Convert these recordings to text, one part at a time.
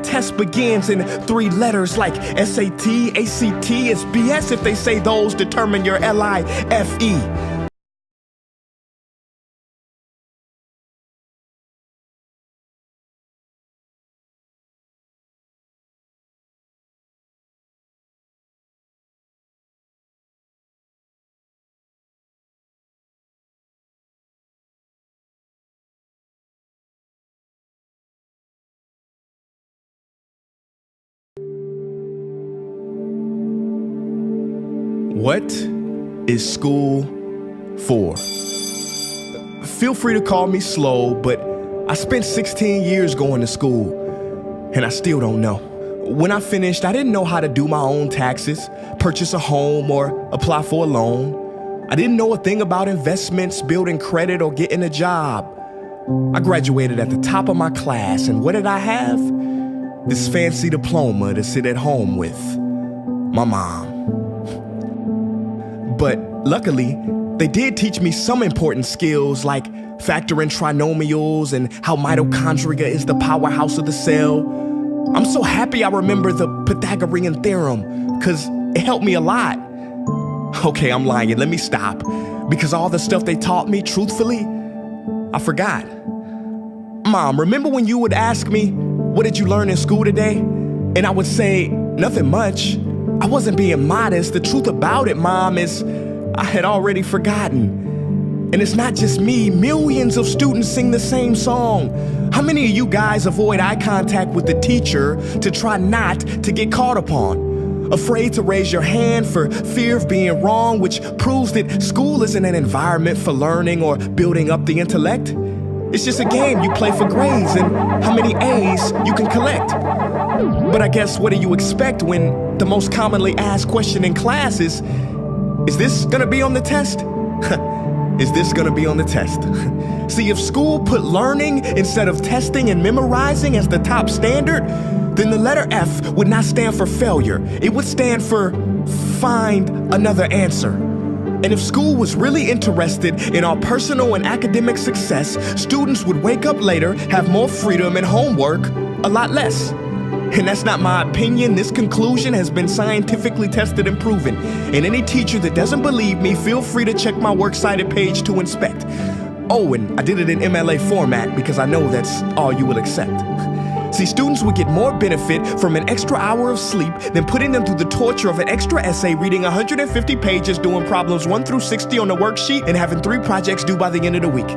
test begins in 3 letters like SAT, ACT. It's BS if they say those determine your LIFE. What is school for? Feel free to call me slow, but I spent 16 years going to school, and I still don't know. When I finished, I didn't know how to do my own taxes, purchase a home, or apply for a loan. I didn't know a thing about investments, building credit, or getting a job. I graduated at the top of my class, and what did I have? This fancy diploma to sit at home with my mom. But luckily, they did teach me some important skills like factoring trinomials and how mitochondria is the powerhouse of the cell. I'm so happy I remember the Pythagorean theorem, because it helped me a lot. Okay, I'm lying. Let me stop. Because all the stuff they taught me, truthfully, I forgot. Mom, remember when you would ask me, what did you learn in school today? And I would say, nothing much. I wasn't being modest. The truth about it, Mom, is I had already forgotten. And it's not just me. Millions of students sing the same song. How many of you guys avoid eye contact with the teacher to try not to get caught upon? Afraid to raise your hand for fear of being wrong, which proves that school isn't an environment for learning or building up the intellect. It's just a game you play for grades and how many A's you can collect. But I guess what do you expect when the most commonly asked question in class is this gonna be on the test? Is this gonna be on the test? See, if school put learning instead of testing and memorizing as the top standard, then the letter F would not stand for failure. It would stand for find another answer. And if school was really interested in our personal and academic success, students would wake up later, have more freedom and homework, a lot less. And that's not my opinion. This conclusion has been scientifically tested and proven. And any teacher that doesn't believe me, feel free to check my works cited page to inspect. Oh, and I did it in MLA format because I know that's all you will accept. See, students would get more benefit from an extra hour of sleep than putting them through the torture of an extra essay, reading 150 pages, doing problems 1 through 60 on the worksheet, and having 3 projects due by the end of the week.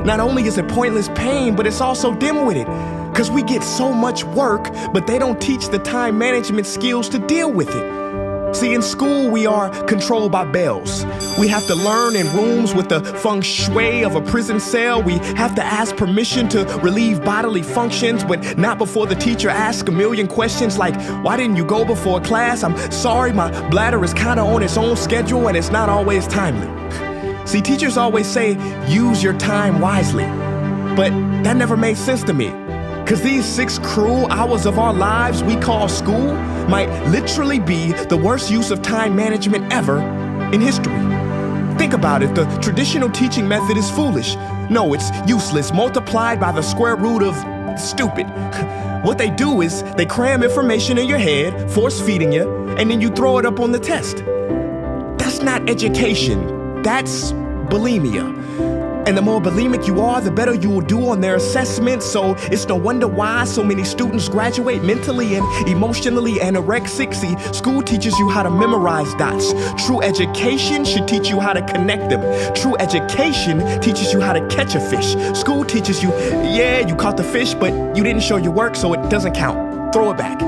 Not only is it pointless pain, but it's also dim-witted, because we get so much work, but they don't teach the time management skills to deal with it. See, in school, we are controlled by bells. We have to learn in rooms with the feng shui of a prison cell. We have to ask permission to relieve bodily functions, but not before the teacher asks a million questions like, why didn't you go before class? I'm sorry, my bladder is kind of on its own schedule and it's not always timely. See, teachers always say, use your time wisely. But that never made sense to me. Because these 6 cruel hours of our lives we call school might literally be the worst use of time management ever in history. Think about it, the traditional teaching method is foolish. No, it's useless, multiplied by the square root of stupid. What they do is they cram information in your head, force feeding you, and then you throw it up on the test. That's not education, that's bulimia. And the more bulimic you are, the better you will do on their assessments. So it's no wonder why so many students graduate mentally and emotionally anorexic. See, school teaches you how to memorize dots. True education should teach you how to connect them. True education teaches you how to catch a fish. School teaches you, yeah, you caught the fish, but you didn't show your work, so it doesn't count. Throw it back.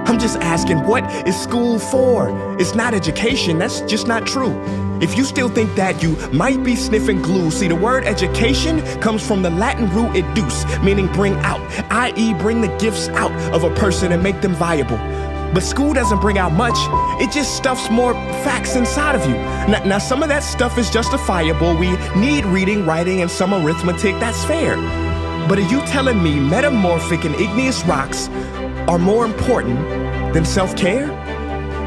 I'm just asking, what is school for? It's not education, that's just not true. If you still think that, you might be sniffing glue. See, the word education comes from the Latin root educe, meaning bring out, i.e. bring the gifts out of a person and make them viable. But school doesn't bring out much, it just stuffs more facts inside of you. Now some of that stuff is justifiable. We need reading, writing, and some arithmetic, that's fair. But are you telling me metamorphic and igneous rocks are more important than self-care?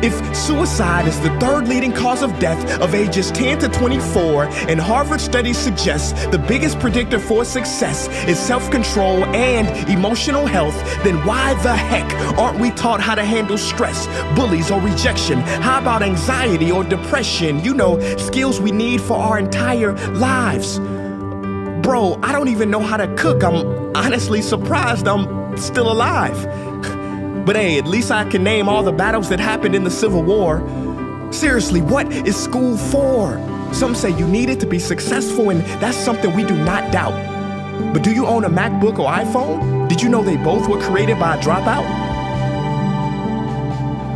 If suicide is the third leading cause of death of ages 10 to 24, and Harvard studies suggest the biggest predictor for success is self-control and emotional health, then why the heck aren't we taught how to handle stress, bullies, or rejection? How about anxiety or depression? You know, skills we need for our entire lives. Bro, I don't even know how to cook. I'm honestly surprised I'm still alive. But hey, at least I can name all the battles that happened in the Civil War. Seriously, what is school for? Some say you need it to be successful, and that's something we do not doubt. But do you own a MacBook or iPhone? Did you know they both were created by a dropout?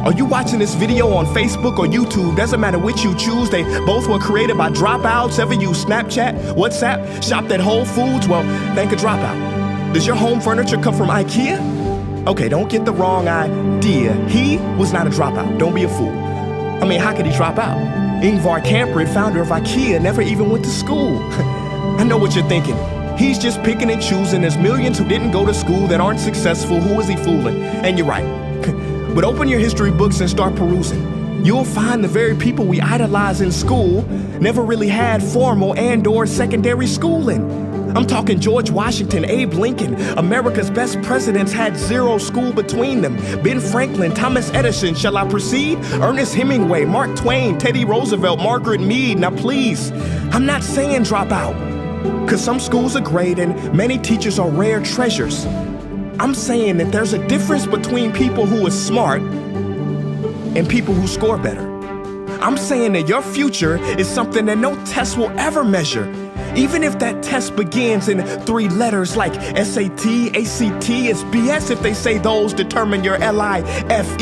Are you watching this video on Facebook or YouTube? Doesn't matter which you choose, they both were created by dropouts. Ever use Snapchat, WhatsApp, shopped at Whole Foods? Well, thank a dropout. Does your home furniture come from IKEA? Okay, don't get the wrong idea. He was not a dropout. Don't be a fool. I mean, how could he drop out? Ingvar Kamprad, founder of IKEA, never even went to school. I know what you're thinking. He's just picking and choosing. There's millions who didn't go to school that aren't successful. Who is he fooling? And you're right. But open your history books and start perusing. You'll find the very people we idolize in school never really had formal and/or secondary schooling. I'm talking George Washington, Abe Lincoln. America's best presidents had zero school between them. Ben Franklin, Thomas Edison, shall I proceed? Ernest Hemingway, Mark Twain, Teddy Roosevelt, Margaret Mead. Now please, I'm not saying drop out, because some schools are great and many teachers are rare treasures. I'm saying that there's a difference between people who are smart and people who score better. I'm saying that your future is something that no test will ever measure. Even if that test begins in 3 letters like SAT, ACT, it's BS if they say those determine your LIFE.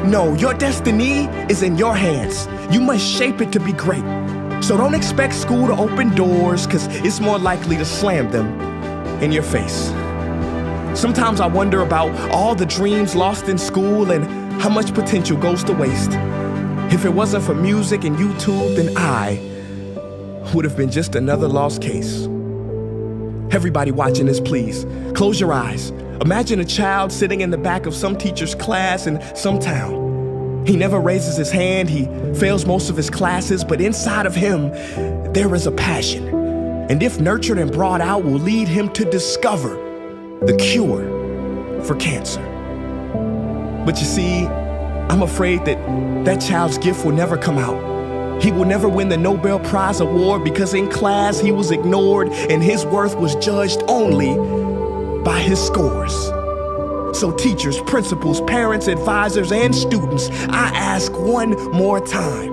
No, your destiny is in your hands. You must shape it to be great. So don't expect school to open doors, because it's more likely to slam them in your face. Sometimes I wonder about all the dreams lost in school and how much potential goes to waste. If it wasn't for music and YouTube, then I would have been just another lost case. Everybody watching this, please, close your eyes. Imagine a child sitting in the back of some teacher's class in some town. He never raises his hand, he fails most of his classes, but inside of him, there is a passion. And if nurtured and brought out, will lead him to discover the cure for cancer. But you see, I'm afraid that that child's gift will never come out. He will never win the Nobel Prize award because in class he was ignored and his worth was judged only by his scores. So teachers, principals, parents, advisors, and students, I ask one more time,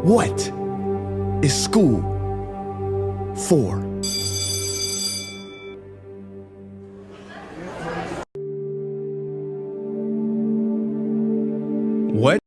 what is school for? What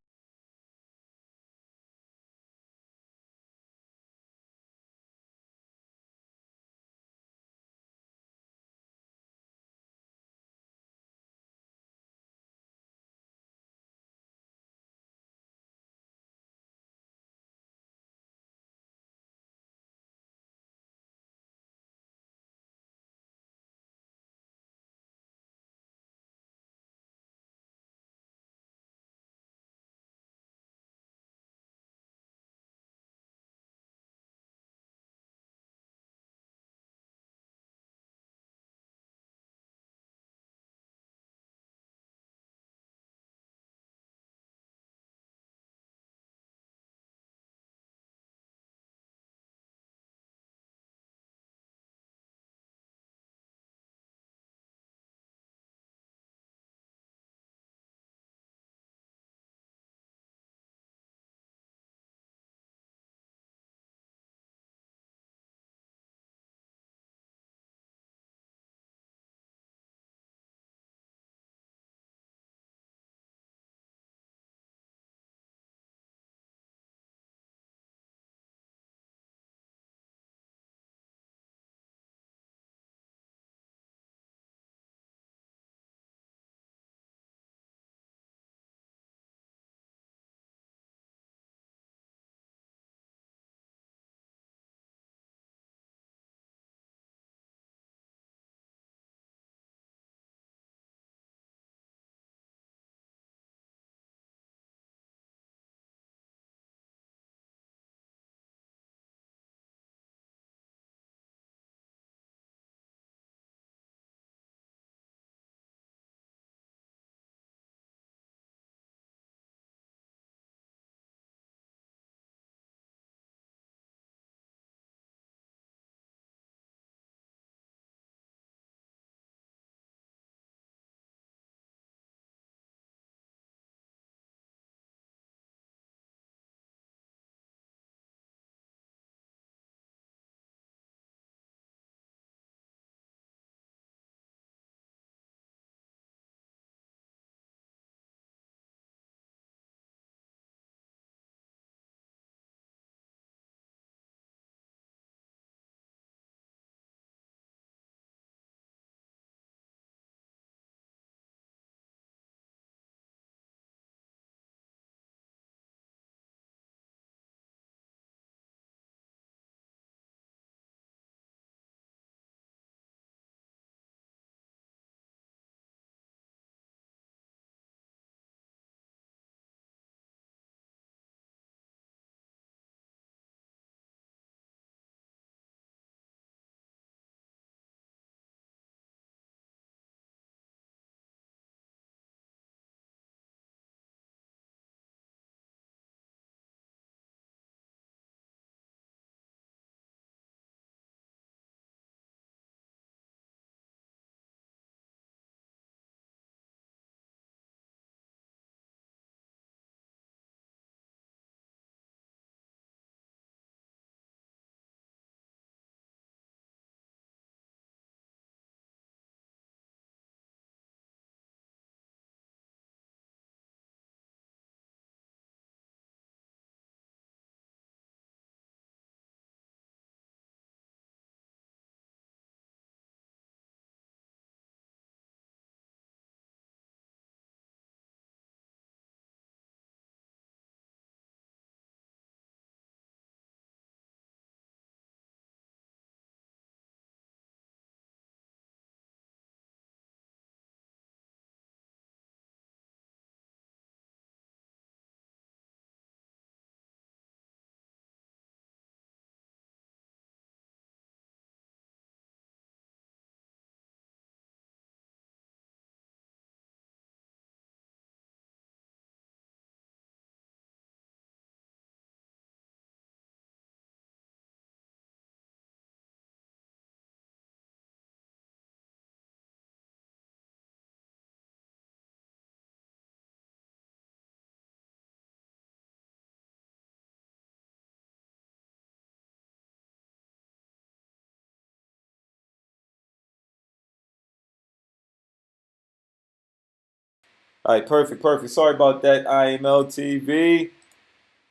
All right, perfect, perfect. Sorry about that, IML TV.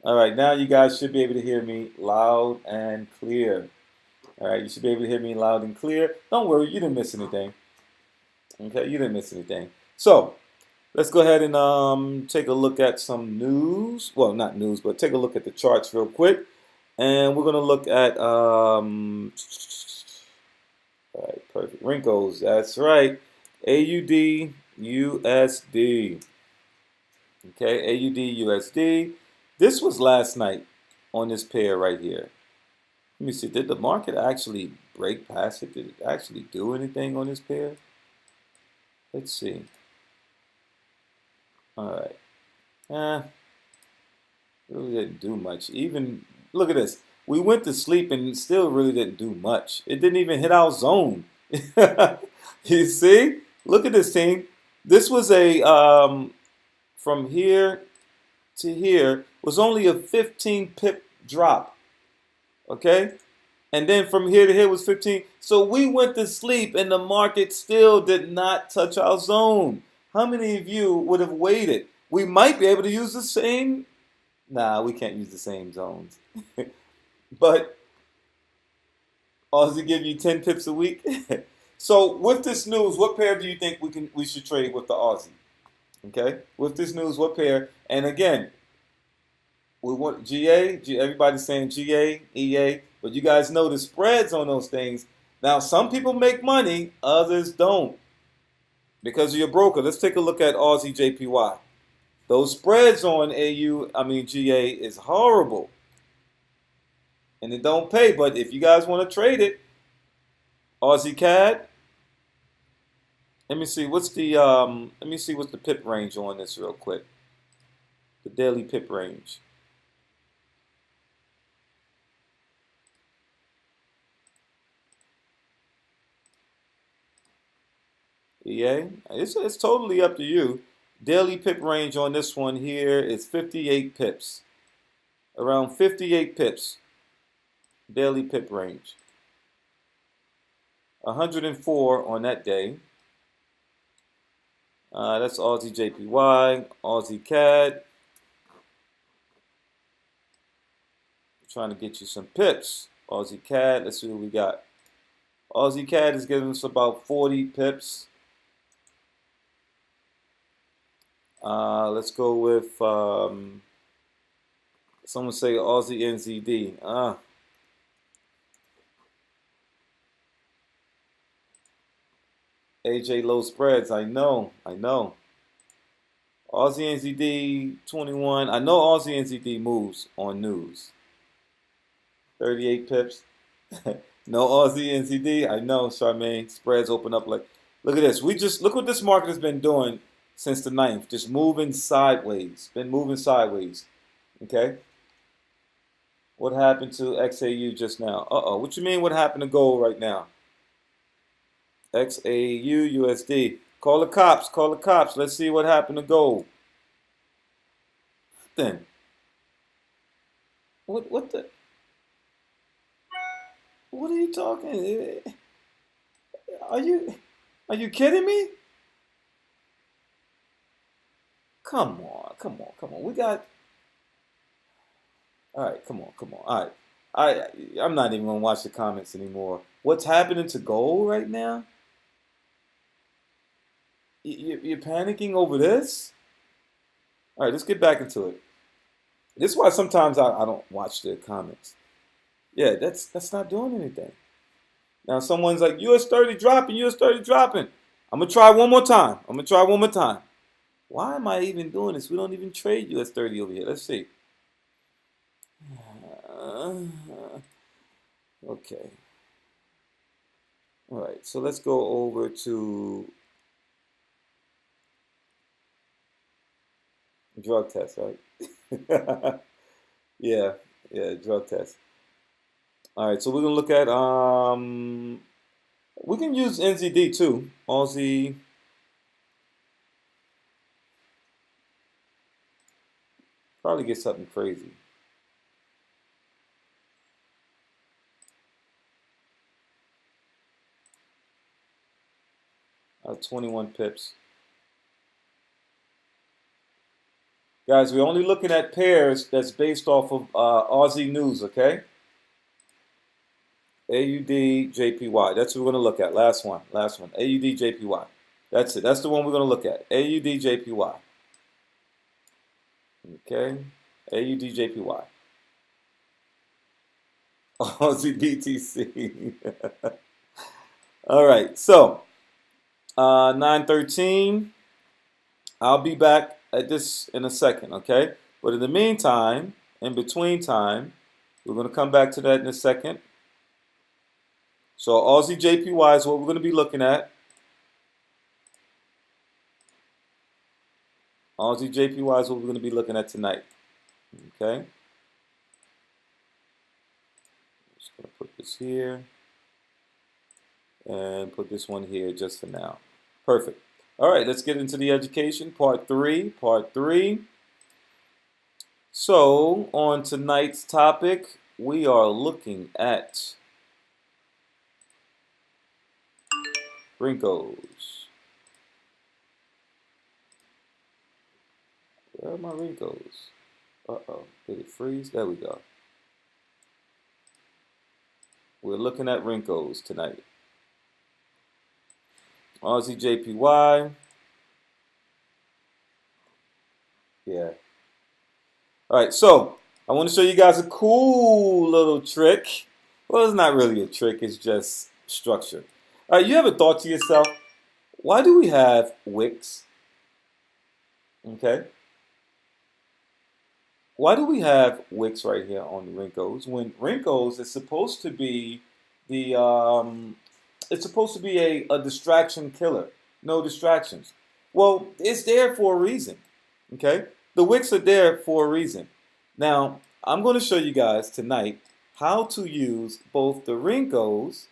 All right, now you guys should be able to hear me loud and clear. All right, you should be able to hear me loud and clear. Don't worry, you didn't miss anything. Okay, you didn't miss anything. So let's go ahead and take a look at some news. Well, not news, but take a look at the charts real quick. And we're gonna look at all right, perfect. Wrinkles. That's right. AUD USD. Okay, AUD USD. This was last night on this pair right here. Let me see. Did the market actually break past it? Did it actually do anything on this pair? Let's see. All right. Really didn't do much. Even look at this. We went to sleep and still really didn't do much. It didn't even hit our zone. You see? Look at this team. This was a from here to here was only a 15 pip drop. Okay? And then from here to here was 15. So we went to sleep and the market still did not touch our zone. How many of you would have waited? We might be able to use the same. Nah, we can't use the same zones. But Aussie give you 10 pips a week. So with this news, what pair do you think we should trade with the Aussie? Okay? With this news, what pair? And again, we want GA, everybody's saying GA, EA, but you guys know the spreads on those things. Now, some people make money, others don't. Because of your broker. Let's take a look at Aussie JPY. Those spreads on GA is horrible. And it don't pay, but if you guys want to trade it, Aussie CAD, let me see what's the pip range on this real quick. The daily pip range. EA, it's totally up to you. Daily pip range on this one here is 58 pips. Around 58 pips. Daily pip range. 104 on that day. That's Aussie JPY, Aussie CAD. Trying to get you some pips. Aussie CAD, let's see what we got. Aussie CAD is giving us about 40 pips. Let's go with, someone say Aussie NZD. AJ low spreads, I know. Aussie NZD 21. I know Aussie NZD moves on news. 38 pips. No Aussie NZD. I know, Charmaine. Spreads open up like. Look at this. Look what this market has been doing since the 9th. Just moving sideways. Been moving sideways. Okay. What happened to XAU just now? What you mean? What happened to gold right now? XAU USD. Call the cops. Call the cops. Let's see what happened to gold. Then. What the? What are you talking? Are you kidding me? Come on. We got. All right, come on. All right, I'm not even gonna watch the comments anymore. What's happening to gold right now? You're panicking over this? All right, let's get back into it. This is why sometimes I don't watch the comments. Yeah, that's not doing anything. Now someone's like, US 30 dropping, US 30 dropping. I'm gonna try one more time. Why am I even doing this? We don't even trade US 30 over here. Let's see. Okay. All right, so let's go over to drug test, right? Yeah, drug test. All right, so we're gonna look at we can use NZD too. Aussie. Probably get something crazy. 21 pips. Guys, we're only looking at pairs that's based off of Aussie news, okay? AUD, JPY. That's what we're going to look at. Last one. AUD, JPY. That's it. That's the one we're going to look at. AUD, JPY. Okay? AUD, JPY. Aussie BTC. All right. So, 9:13. I'll be back at this in a second, okay? But in the meantime, in between time, we're going to come back to that in a second. So Aussie JPY is what we're going to be looking at. Aussie JPY is what we're going to be looking at tonight. Okay? Just going to put this here and put this one here just for now. Perfect. All right, let's get into the education, part 3. So on tonight's topic, we are looking at Rinkos. Where are my Rinkos? Uh-oh, did it freeze? There we go. We're looking at Rinkos tonight. Aussie JPY. Yeah. All right, so I want to show you guys a cool little trick. Well, it's not really a trick, it's just structure. All right, you ever thought to yourself, why do we have wicks? Okay. Why do we have wicks right here on the Rinkos when Rinkos is supposed to be the it's supposed to be a distraction killer. No distractions. Well, it's there for a reason. Okay? The wicks are there for a reason. Now, I'm going to show you guys tonight how to use both the Rinkos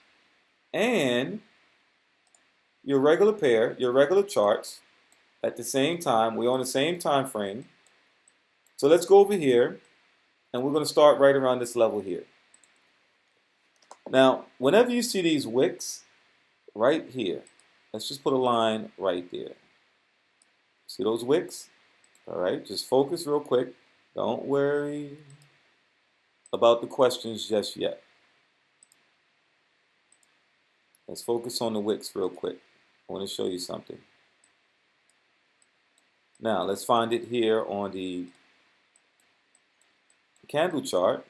and your regular pair, your regular charts at the same time. We're on the same time frame. So let's go over here and we're going to start right around this level here. Now, whenever you see these wicks right here, let's just put a line right there. See those wicks? All right, just focus real quick. Don't worry about the questions just yet. Let's focus on the wicks real quick. I want to show you something. Now, let's find it here on the candle chart.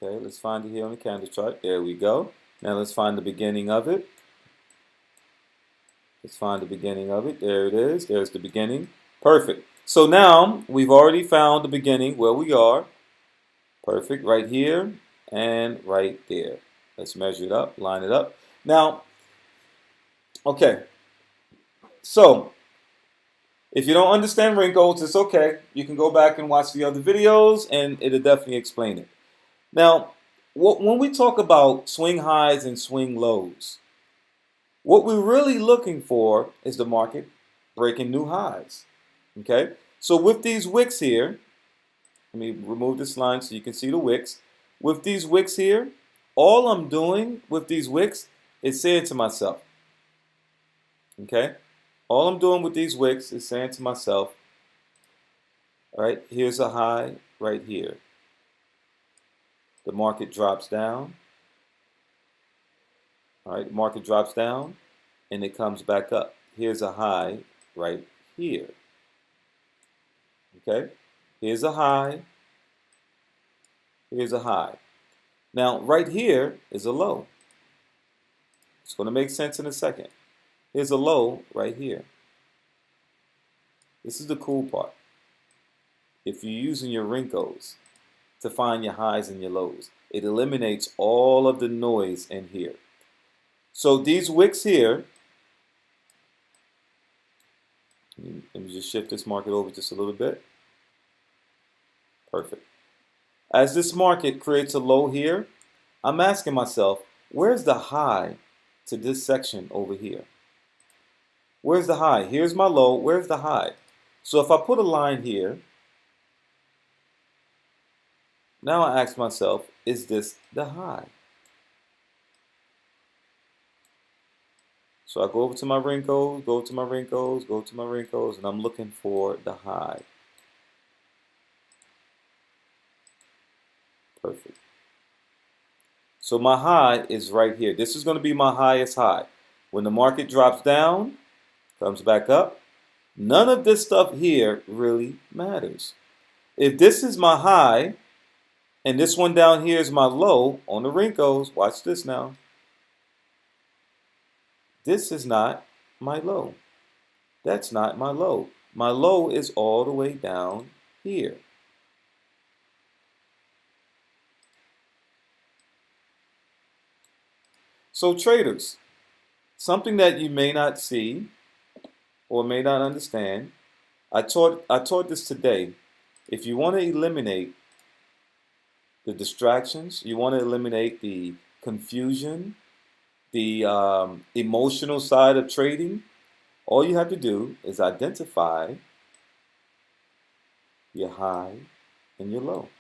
Okay, let's find it here on the candle chart. There we go. Now let's find the beginning of it. Let's find the beginning of it. There it is. There's the beginning. Perfect. So now we've already found the beginning where we are. Perfect. Right here and right there. Let's measure it up, line it up. Now, okay. So, if you don't understand Rinkos, it's okay. You can go back and watch the other videos and it'll definitely explain it. Now, when we talk about swing highs and swing lows, what we're really looking for is the market breaking new highs. Okay? So with these wicks here, let me remove this line so you can see the wicks. With these wicks here, all I'm doing with these wicks is saying to myself, okay? All I'm doing with these wicks is saying to myself, all right, here's a high right here. The market drops down. All right, the market drops down and it comes back up. Here's a high right here. Okay, here's a high. Here's a high. Now, right here is a low. It's going to make sense in a second. Here's a low right here. This is the cool part. If you're using your Rinkos to find your highs and your lows, it eliminates all of the noise in here. So these wicks here, let me just shift this market over just a little bit. Perfect. As this market creates a low here, I'm asking myself, where's the high to this section over here? Where's the high? Here's my low. Where's the high? So if I put a line here, now I ask myself, is this the high? So I go over to my wrinkles, go to my wrinkles, go to my wrinkles, and I'm looking for the high. Perfect. So my high is right here. This is going to be my highest high. When the market drops down, comes back up, none of this stuff here really matters. If this is my high, and this one down here is my low on the wrinkles, watch this now. This is not my low. That's not my low. My low is all the way down here. So traders, something that you may not see or may not understand, I taught this today. If you want to eliminate the distractions, you want to eliminate the confusion, the emotional side of trading, all you have to do is identify your high and your low.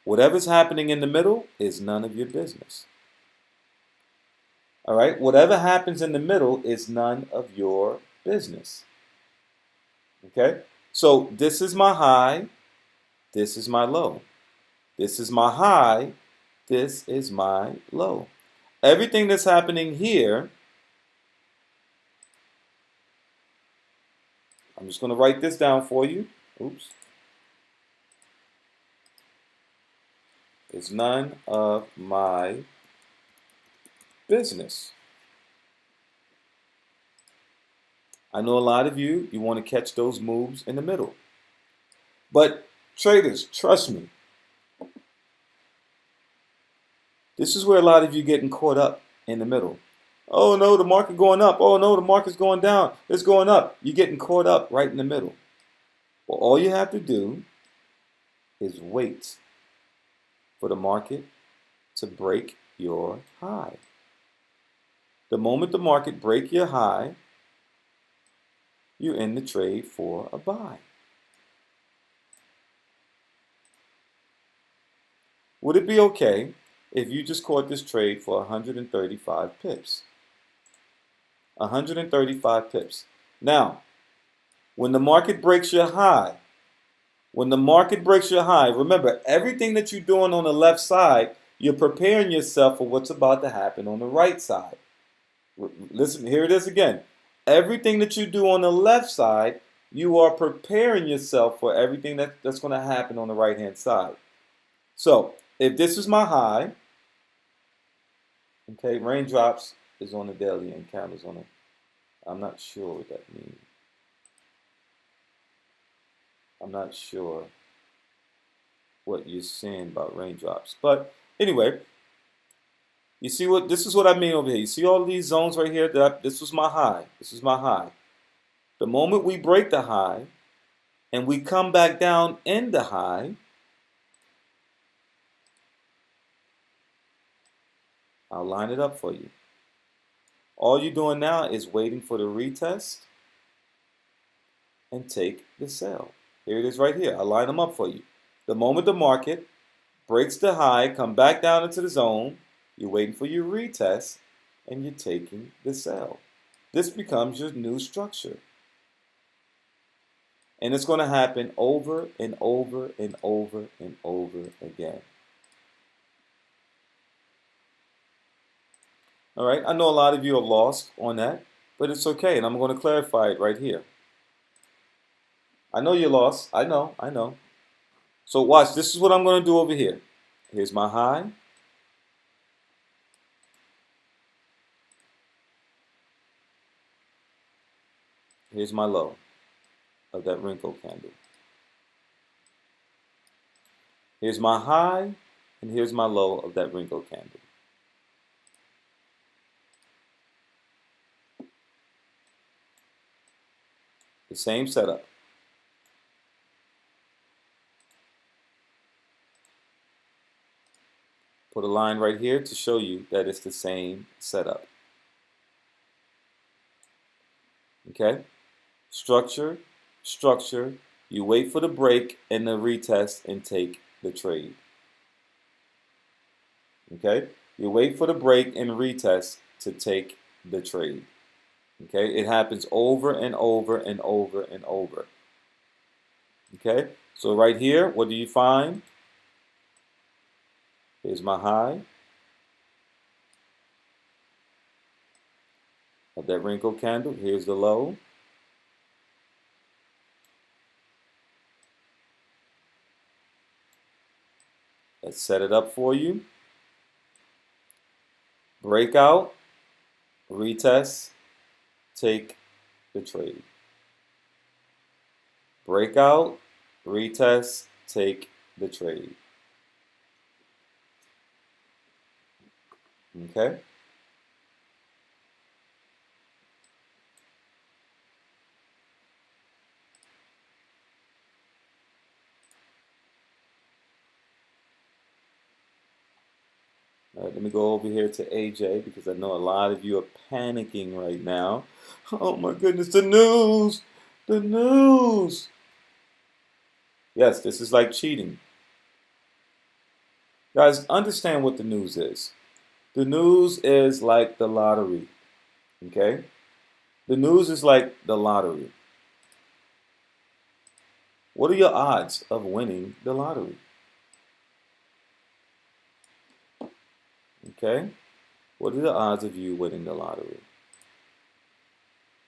Whatever's happening in the middle is none of your business. All right? Whatever happens in the middle is none of your business. Okay? So this is my high. This is my low. This is my high. This is my low. Everything that's happening here, I'm just going to write this down for you. Oops. It's none of my business. I know a lot of you want to catch those moves in the middle. But traders, trust me, this is where a lot of you getting caught up in the middle. Oh no, the market going up. Oh no, the market's going down. It's going up. You're getting caught up right in the middle. Well, all you have to do is wait for the market to break your high. The moment the market breaks your high, you're in the trade for a buy. Would it be okay if you just caught this trade for 135 pips? 135 pips. Now, when the market breaks your high, remember, everything that you're doing on the left side, you're preparing yourself for what's about to happen on the right side. Listen, here it is again. Everything that you do on the left side, you are preparing yourself for everything that's going to happen on the right-hand side. So, if this is my high, okay, raindrops is on the daily and candles on it. I'm not sure what that means. I'm not sure what you're saying about raindrops. But anyway, you see what this is what I mean over here. You see all these zones right here? This was my high. This is my high. The moment we break the high and we come back down in the high, I'll line it up for you. All you're doing now is waiting for the retest and take the sell. Here it is right here. I'll line them up for you. The moment the market breaks the high, come back down into the zone, you're waiting for your retest, and you're taking the sell. This becomes your new structure. And it's going to happen over and over and over and over again. All right, I know a lot of you are lost on that, but it's okay, and I'm going to clarify it right here. I know you're lost. I know. So watch, this is what I'm going to do over here. Here's my high. Here's my low of that wrinkle candle. Here's my high, and here's my low of that wrinkle candle. The same setup. Put a line right here to show you that it's the same setup. Okay? Structure, structure. You wait for the break and the retest and take the trade. Okay? You wait for the break and retest to take the trade. Okay, it happens over and over and over and over. Okay, so right here, what do you find? Here's my high of that wrinkle candle. Here's the low. Let's set it up for you. Breakout, retest, take the trade. Breakout, retest, take the trade. Okay? All right, let me go over here to AJ because I know a lot of you are panicking right now. Oh my goodness, the news! The news! Yes, this is like cheating. Guys, understand what the news is. The news is like the lottery. Okay? The news is like the lottery. What are your odds of winning the lottery? Okay? What are the odds of you winning the lottery?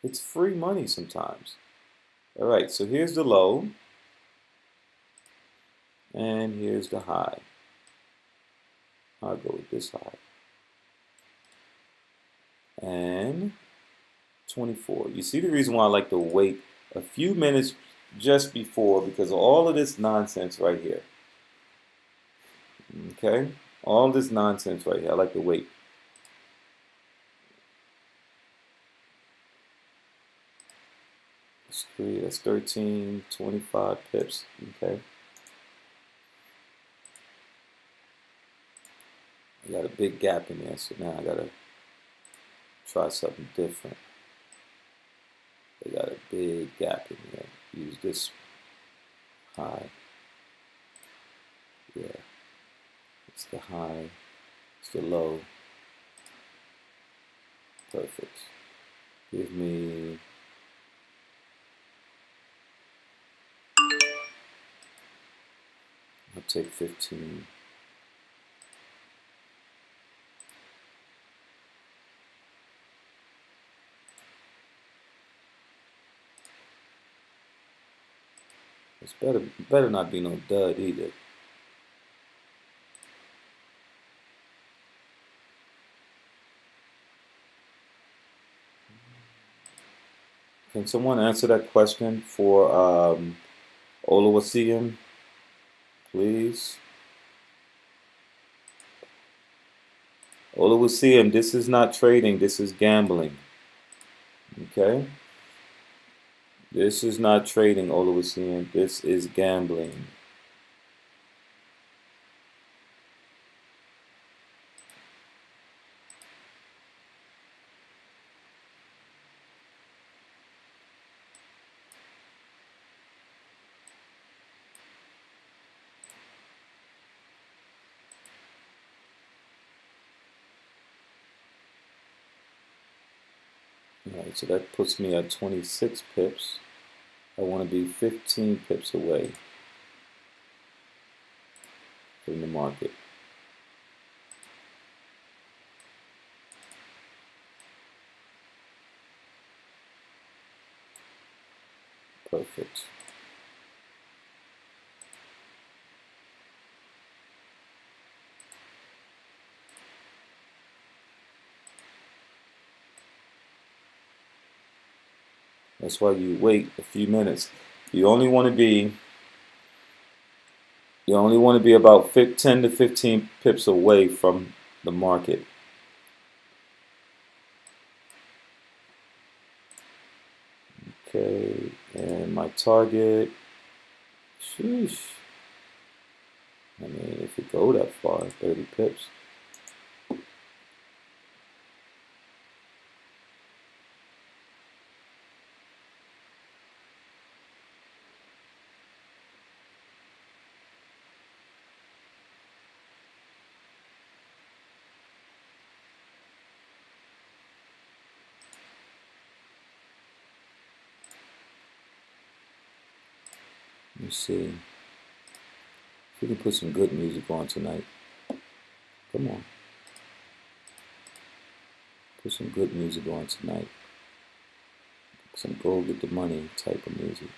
It's free money sometimes. All right, so here's the low. And here's the high. I'll go with this high. And 24. You see the reason why I like to wait a few minutes just before, because of all of this nonsense right here. Okay? All this nonsense right here. I like to wait. That's 3, that's 13, 25 pips. Okay? I got a big gap in there, so now I gotta try something different. I got a big gap in there. Use this high. Yeah. It's the high. It's the low. Perfect. Give me I'll take 15. It's better not be no dud either. Can someone answer that question for Oluwaseun, please? Oluwaseun, this is not trading, this is gambling. Okay? This is not trading, Oluwaseun, this is gambling. Alright, so that puts me at 26 pips. I want to be 15 pips away from the market. Perfect. That's why you wait a few minutes. You only want to be about 10 to 15 pips away from the market. Okay, and my target, sheesh. I mean, if it go that far, 30 pips. Let's see if we can put some good music on tonight. Come on. Put some good music on tonight. Some go get the money type of music.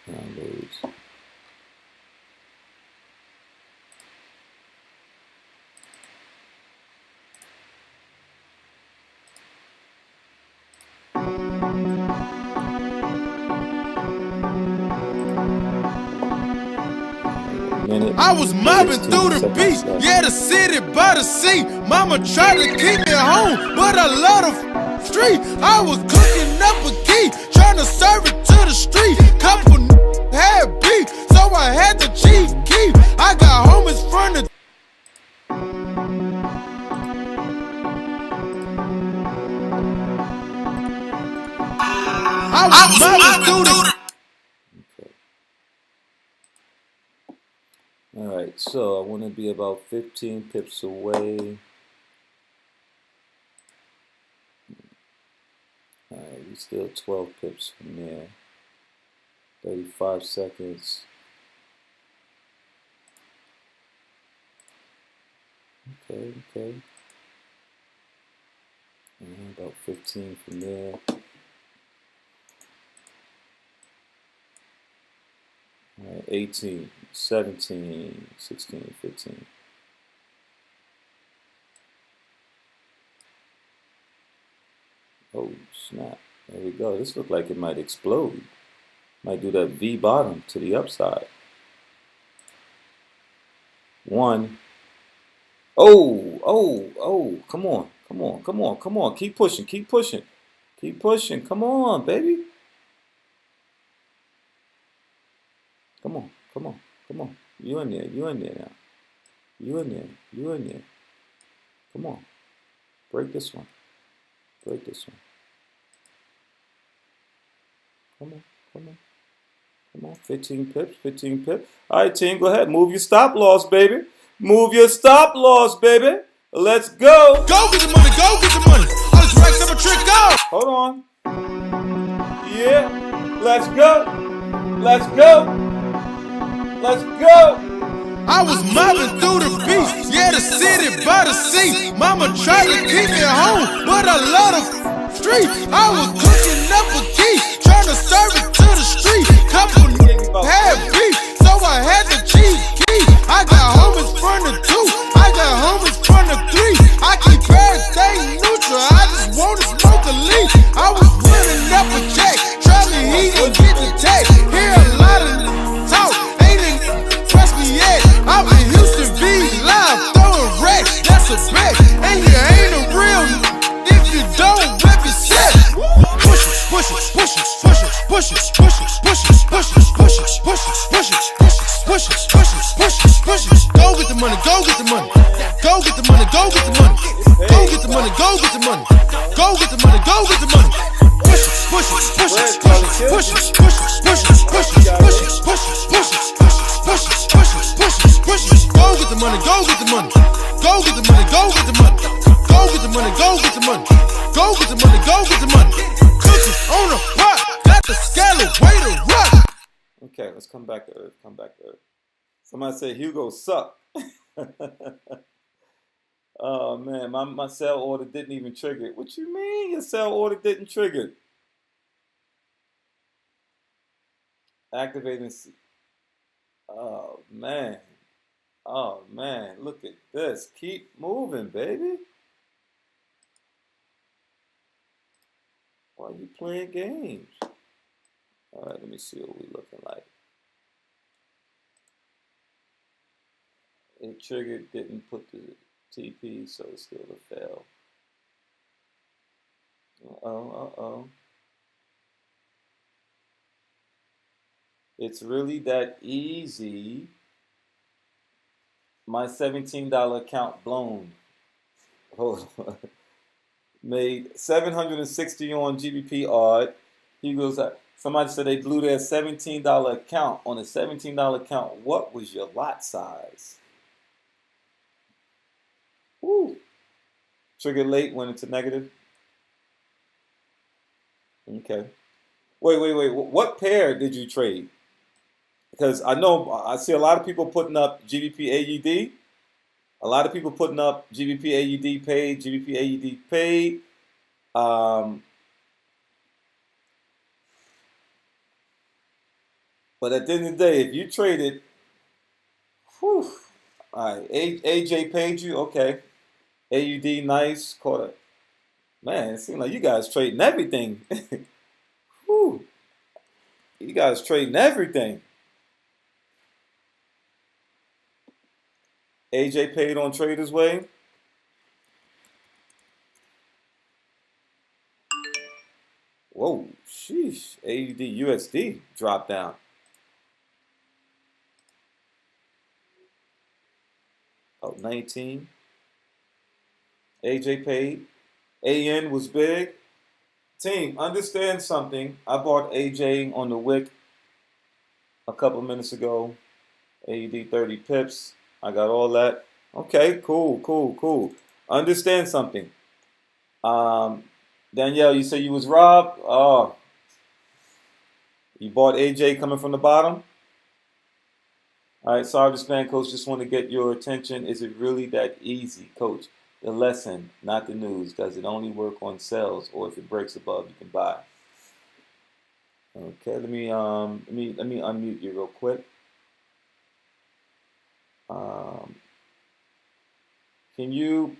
Downloads. I was mobbing through the beach, yeah, the city by the sea. Mama tried to keep me home, but I love the street. I was cooking up a key, trying to serve it to the street. Couple had beef, so I had the chief key. I got home in front of. I was mobbing through the. Alright, so I want to be about 15 pips away. Alright, we still 12 pips from there. 35 seconds. Okay. And about 15 from there. Alright, 18, 17, 16, 15. Oh, snap. There we go. This looks like it might explode. Might do that V bottom to the upside. 1. Oh. Come on. Keep pushing. Come on, baby. Come on. You in there now. You in there. Come on. Break this one. Come on. 15 pips. All right, team, go ahead. Move your stop loss, baby. Let's go. Go get the money. I was right up a trick off. Hold on. Yeah. Let's go. I was mobbing through the beach, yeah, the city by the sea. Mama tried to keep me home, but I love the street. I was cooking up a key, trying to serve it to the street. Couple had beef, so I had the chief key. I got home in front of 2, I got home in front of 3. I keep everything neutral, I just wanna smoke a leaf. I was running up a check, trying to heat and get the tech. Hear a lot of talk, ain't it trust me yet. I'm in Houston V live, throwing racks, that's a bet. And you ain't a real if you don't rep your set. Pushes. Go get the money. Cookies on the pot, got the scallop way to rock. Okay, let's come back to earth. Somebody said Hugo suck. Oh man, my sell order didn't even trigger it. What you mean your sell order didn't trigger? Activating. Oh man, look at this. Keep moving, baby. Why are you playing games? All right, let me see what we're looking like. It triggered, didn't put the TP, so it's still a fail. Uh-oh. It's really that easy. My $17 account blown. Hold on. Made 760 on GBP odd. He goes, somebody said they blew their $17 account. On a $17 account, what was your lot size? Woo. Trigger late, went into negative. Okay. Wait. What pair did you trade? because I know I see a lot of people putting up GBP AUD. A lot of people putting up GBP AUD paid, GBP AUD paid. But at the end of the day, if you traded, whew, all right, AJ paid you, okay. AUD, nice, caught it. Man, it seems like you guys trading everything. Whew, you guys trading everything. AJ paid on Trader's Way. Whoa, sheesh. AUD USD dropped down. Oh, 19. AJ paid. AN was big. Team, understand something. I bought AJ on the wick a couple minutes ago. AUD 30 pips. I got all that. Okay, cool. Understand something. Danielle, you say you was robbed? Oh. You bought AJ coming from the bottom? All right, sorry to span, coach. Just want to get your attention. Is it really that easy, coach? The lesson, not the news. Does it only work on sales, or if it breaks above, you can buy? Okay, let me unmute you real quick. Can you?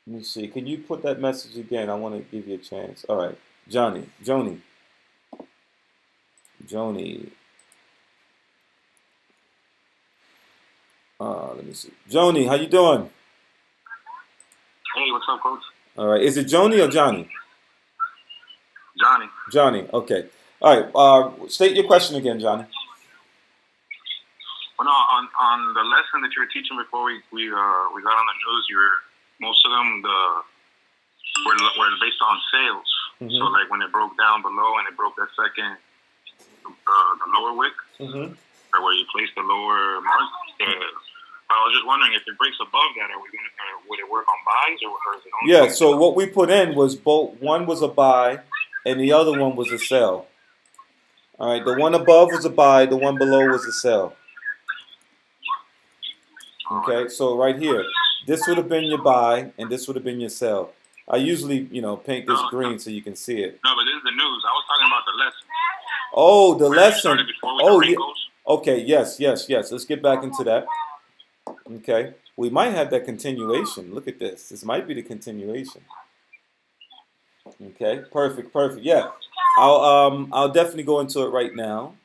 Let me see. Can you put that message again? I want to give you a chance. All right, Joni. Let me see. Joni, how you doing? Hey, what's up, coach? All right. Is it Joni or Johnny? Johnny. Johnny. Okay. All right. State your question again, Johnny. Well, no, on the lesson that you were teaching before we got on the news, most of them were based on sales. Mm-hmm. So like when it broke down below and it broke that second the lower wick, mm-hmm. or where you place the lower mark. I was just wondering if it breaks above that, would it work on buys or is it only? Yeah. So what we put in was both. One was a buy, and the other one was a sell. All right. The one above was a buy. The one below was a sell. Okay. So right here, this would have been your buy, and this would have been your sell. I usually, paint this green so you can see it. No, but this is the news. I was talking about the lesson. Oh, the lesson. Oh, yeah. Okay. Yes. Let's get back into that. Okay. We might have that continuation. Look at this. This might be the continuation. Okay. Perfect. Yeah. I'll definitely go into it right now.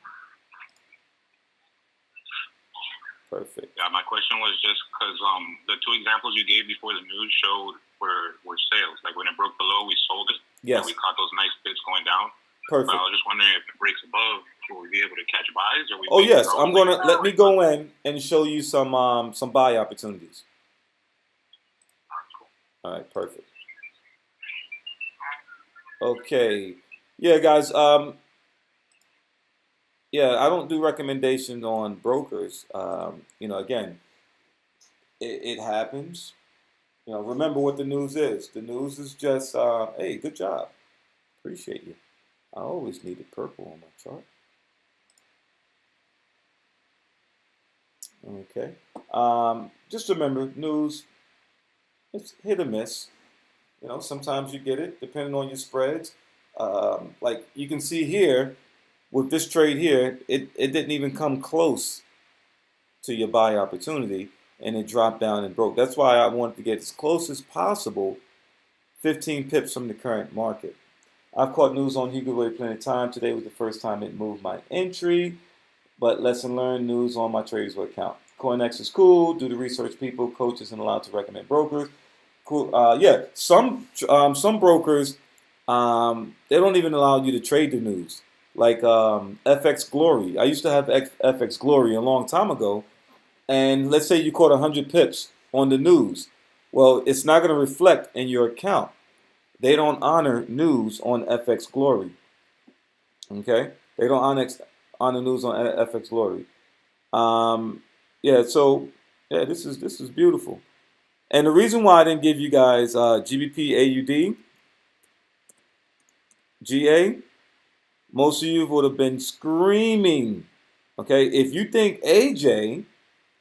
Perfect. Yeah, my question was just because the two examples you gave before the news showed were sales. Like when it broke below, we sold it. Yes. And we caught those nice bids going down. Perfect. But I was just wondering if it breaks above, will we be able to catch buys? Oh yes, I'm gonna let me go in and show you some buy opportunities. All right, perfect. Okay, yeah, guys. Yeah, I don't do recommendations on brokers. Again, it happens. Remember what the news is. The news is just, hey, good job. Appreciate you. I always needed purple on my chart. Okay. Just remember, news, it's hit or miss. Sometimes you get it, depending on your spreads. Like you can see here, with this trade here, it didn't even come close to your buy opportunity, and it dropped down and broke. That's why I wanted to get as close as possible, 15 pips from the current market. I've caught news on Hugo plenty of time. Today was the first time it moved my entry, but lesson learned, news on my Traders account. CoinX is cool. Do the research, people. Coach isn't allowed to recommend brokers. Cool. Yeah, some brokers, they don't even allow you to trade the news. Like FX Glory. I used to have FX Glory a long time ago, and let's say you caught 100 pips on the news. Well, it's not going to reflect in your account. They don't honor news on FX Glory. Okay? They don't honor news on FX Glory. This is beautiful. And the reason why I didn't give you guys GBP AUD GA, most of you would have been screaming. Okay, if you think AJ,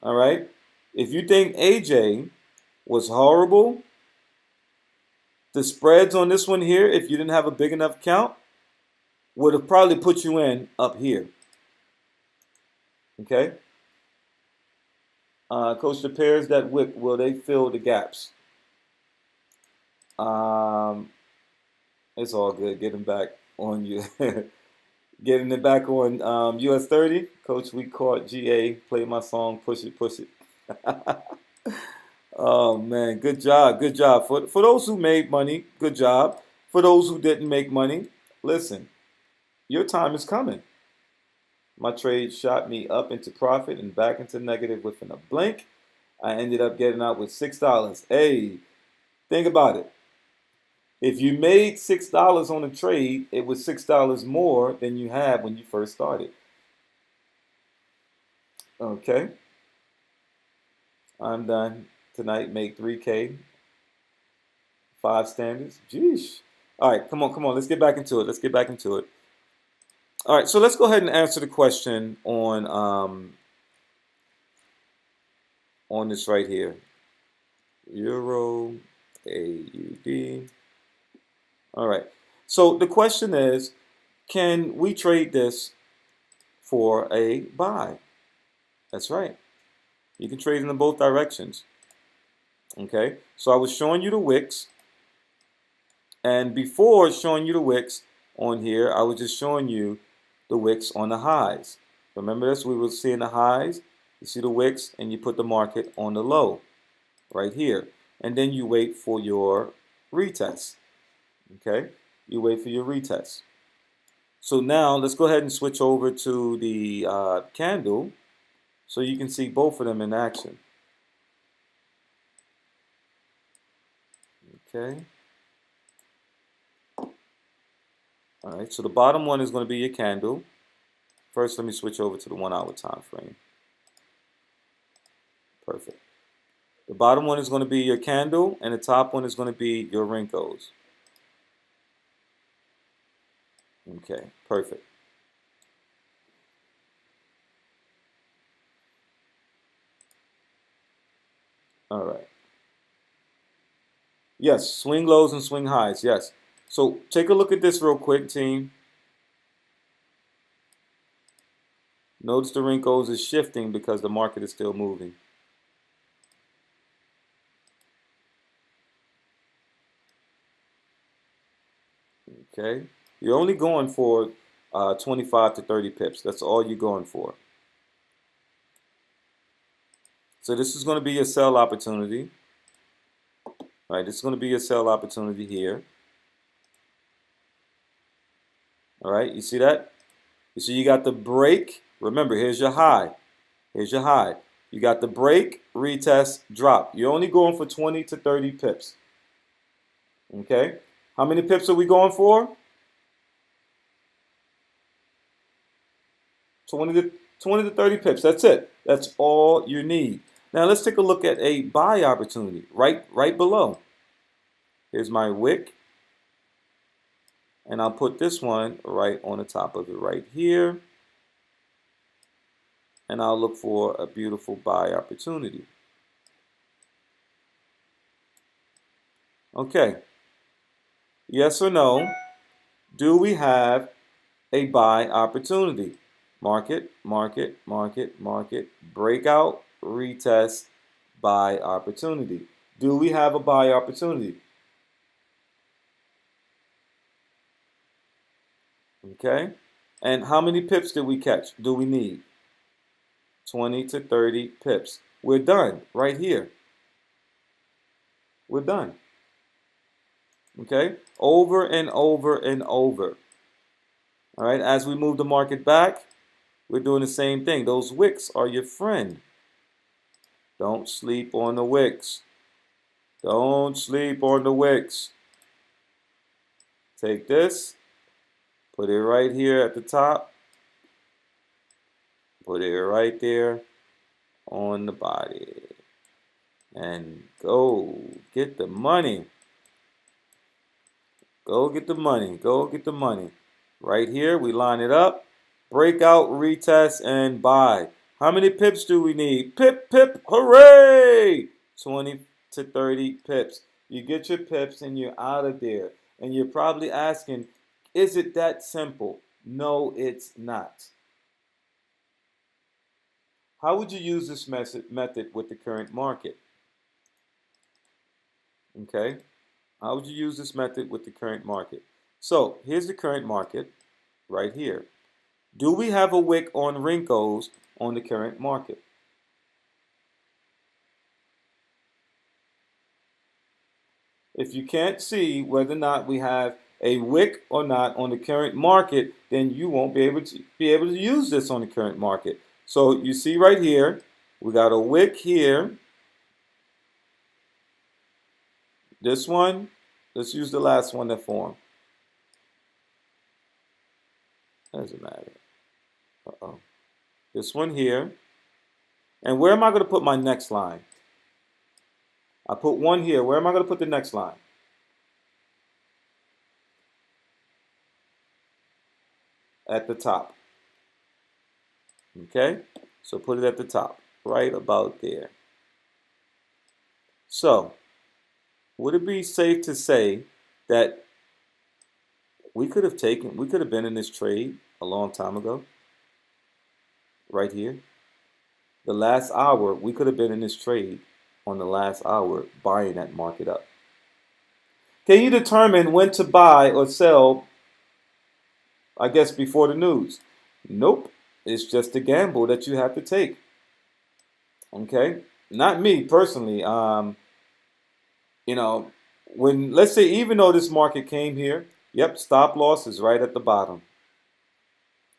all right, if you think AJ was horrible, the spreads on this one here, if you didn't have a big enough count, would have probably put you in up here. Okay. Coach, the pairs that wick, will they fill the gaps? It's all good. Getting back on you. Getting it back on US 30. Coach, we caught GA. Play my song. Push it, push it. Oh, man. Good job. Good job. For those who made money, good job. For those who didn't make money, listen, your time is coming. My trade shot me up into profit and back into negative within a blink. I ended up getting out with $6. Hey, think about it. If you made $6 on a trade, it was $6 more than you had when you first started. Okay. I'm done. Tonight, make 3K. 5 standards. Jeez. All right, come on. Let's get back into it. All right, so let's go ahead and answer the question on this right here. Euro, AUD. All right. So the question is, can we trade this for a buy? That's right. You can trade in both directions. Okay. So I was showing you the wicks. And before showing you the wicks on here, I was just showing you the wicks on the highs. Remember this? We were seeing the highs. You see the wicks, and you put the market on the low right here. And then you wait for your retest. Okay? You wait for your retest. So now let's go ahead and switch over to the candle so you can see both of them in action. Okay. All right, so the bottom one is going to be your candle. First, let me switch over to the 1 hour time frame. Perfect. The bottom one is going to be your candle, and the top one is going to be your wrinkles. Okay, perfect. All right. Yes, swing lows and swing highs, yes. So take a look at this real quick, team. Notice the wrinkles is shifting because the market is still moving. Okay, you're only going for 25 to 30 pips. That's all you're going for. So this is going to be your sell opportunity. All right, this is going to be your sell opportunity here. All right, you see that? You see you got the break. Remember, here's your high. Here's your high. You got the break, retest, drop. You're only going for 20 to 30 pips. Okay? How many pips are we going for? 20 to 30 pips. That's it. That's all you need. Now let's take a look at a buy opportunity right below. Here's my wick. And I'll put this one right on the top of it right here. And I'll look for a beautiful buy opportunity. Okay. Yes or no? Do we have a buy opportunity? Market, market, market, market, breakout, retest, buy opportunity. Do we have a buy opportunity? Okay. And how many pips did we catch? Do we need? 20 to 30 pips. We're done right here. We're done. Okay. Over and over and over. All right. As we move the market back, we're doing the same thing. Those wicks are your friend. Don't sleep on the wicks. Don't sleep on the wicks. Take this. Put it right here at the top. Put it right there on the body. And go get the money. Go get the money. Go get the money. Right here, we line it up. Breakout, retest, and buy. How many pips do we need? Pip, pip, hooray! 20 to 30 pips. You get your pips and you're out of there. And you're probably asking, is it that simple? No, it's not. How would you use this method with the current market? Okay. How would you use this method with the current market? So here's the current market right here. Do we have a wick on Rinkos on the current market? If you can't see whether or not we have a wick or not on the current market, then you won't be able to use this on the current market. So you see right here, we got a wick here. This one, let's use the last one that formed. Doesn't matter. Uh-oh. This one here. And where am I going to put my next line? I put one here. Where am I going to put the next line? At the top. Okay? So put it at the top, right about there. So, would it be safe to say that we could have been in this trade a long time ago? Right here. The last hour, we could have been in this trade on the last hour buying that market up. Can you determine when to buy or sell, I guess, before the news? Nope. It's just a gamble that you have to take. Okay? Not me personally. You know, when, let's say, even though this market came here, yep, stop loss is right at the bottom.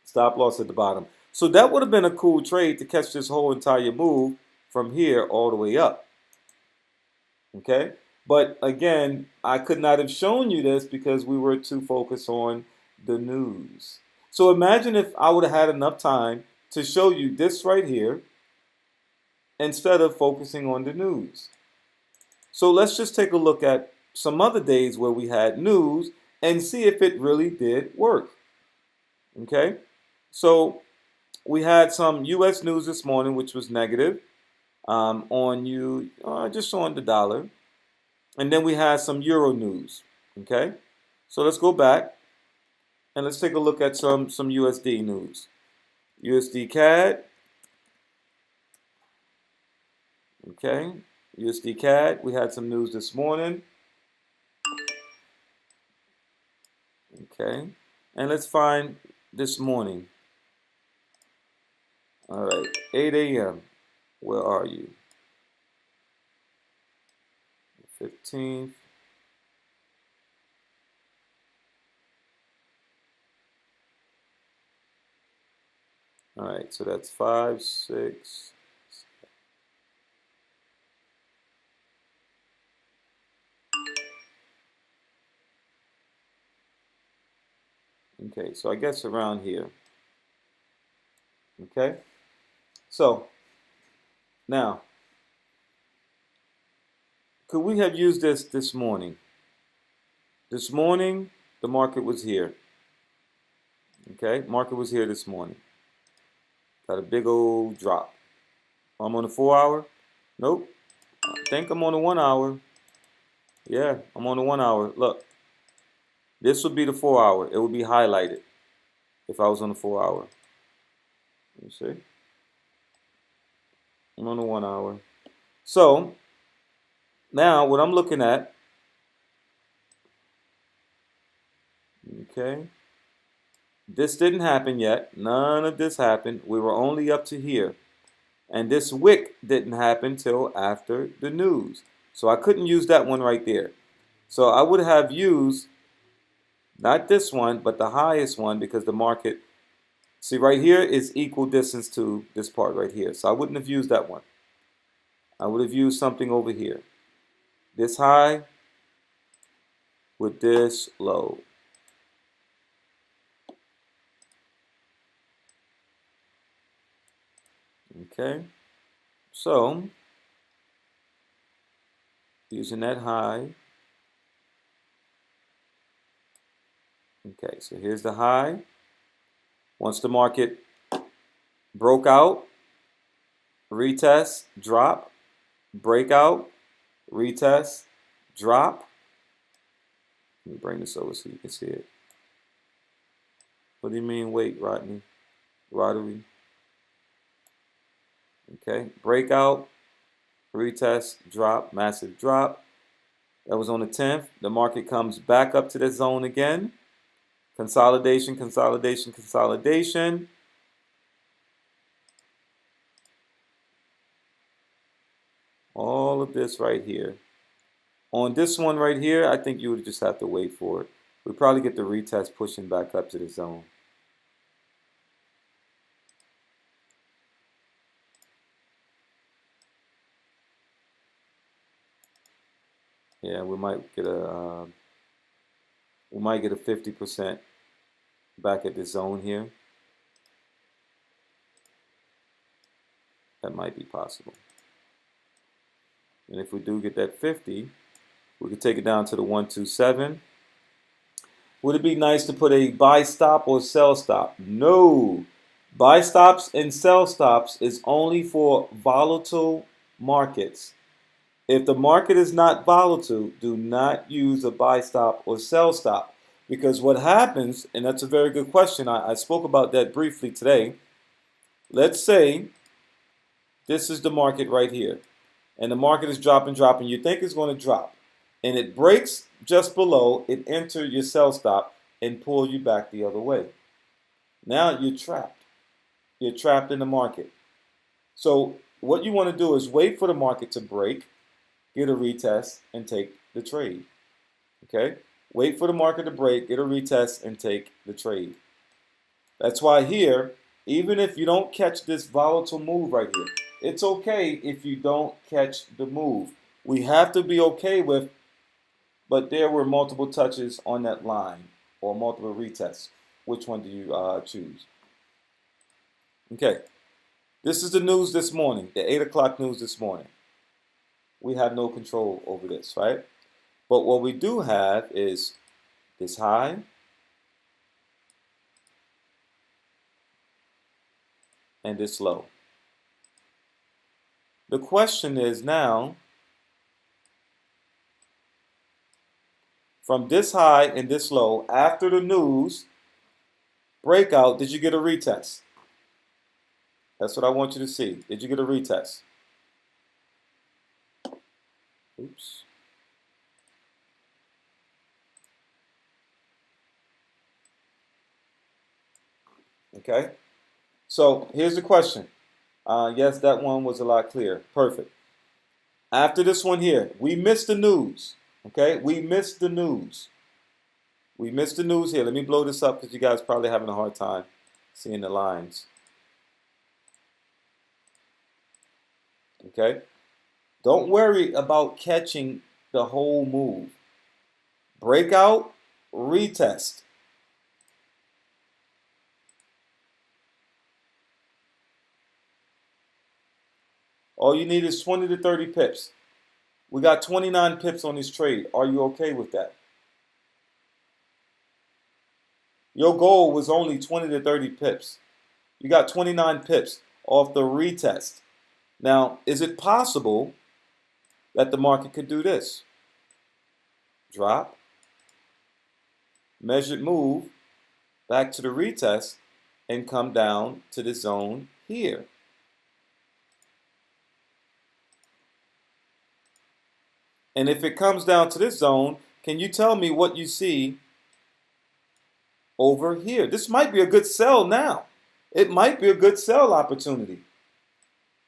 Stop loss at the bottom. So that would have been a cool trade to catch this whole entire move from here all the way up. Okay? But again, I could not have shown you this because we were too focused on the news. So imagine if I would have had enough time to show you this right here instead of focusing on the news. So let's just take a look at some other days where we had news and see if it really did work. Okay? So we had some U.S. news this morning, which was negative just on the dollar. And then we had some Euro news. Okay? So let's go back and let's take a look at some USD news. USD CAD. Okay? USD CAD. We had some news this morning. Okay? And let's find this morning. All right, 8 a.m. Where are you? 15th. All right, so that's 5, 6. Okay, so I guess around here. Okay? So, now, could we have used this morning? This morning, the market was here. Okay, market was here this morning. Got a big old drop. I'm on the 4 hour? Nope. I think I'm on the 1 hour. Yeah, I'm on the 1 hour. Look, this would be the 4 hour. It would be highlighted if I was on the 4 hour. You see? I'm on the 1 hour. So, now what I'm looking at, okay, this didn't happen yet. None of this happened. We were only up to here. And this wick didn't happen till after the news. So I couldn't use that one right there. So I would have used, not this one, but the highest one because the market, see right here is equal distance to this part right here. So I wouldn't have used that one. I would have used something over here. This high with this low. Okay, so using that high Okay, so here's the high. Once the market broke out, retest, drop, breakout, retest, drop. Let me bring this over so you can see it. What do you mean wait, Rodney? Rodney? Okay, breakout, retest, drop, massive drop. That was on the 10th. The market comes back up to this zone again. Consolidation, consolidation, consolidation. All of this right here. On this one right here, I think you would just have to wait for it. We'll probably get the retest pushing back up to the zone. Yeah, we might get a 50% back at the zone here. That might be possible. And if we do get that 50, we could take it down to the 127. Would it be nice to put a buy stop or sell stop? No. Buy stops and sell stops is only for volatile markets. If the market is not volatile, do not use a buy stop or sell stop. Because what happens, and that's a very good question, I spoke about that briefly today. Let's say this is the market right here, and the market is dropping, dropping. You think it's going to drop, and it breaks just below, it enter your sell stop and pull you back the other way. Now you're trapped. You're trapped in the market. So what you want to do is wait for the market to break, get a retest, and take the trade. Okay? Wait for the market to break, get a retest, and take the trade. That's why here, even if you don't catch this volatile move right here, it's okay if you don't catch the move. We have to be okay with, but there were multiple touches on that line or multiple retests. Which one do you choose? Okay. This is the news this morning, the 8 o'clock news this morning. We have no control over this, right? But what we do have is this high and this low. The question is now, from this high and this low, after the news breakout, did you get a retest? That's what I want you to see. Did you get a retest? Oops. Okay. So here's the question. Yes, that one was a lot clearer. Perfect. After this one here, we missed the news. Okay, we missed the news. We missed the news here. Let me blow this up because you guys are probably having a hard time seeing the lines. Okay. Don't worry about catching the whole move. Breakout, retest. All you need is 20 to 30 pips. We got 29 pips on this trade. Are you okay with that? Your goal was only 20 to 30 pips. You got 29 pips off the retest. Now, is it possible that the market could do this? Drop, measured move, back to the retest, and come down to the zone here. And if it comes down to this zone, can you tell me what you see over here? This might be a good sell now. It might be a good sell opportunity.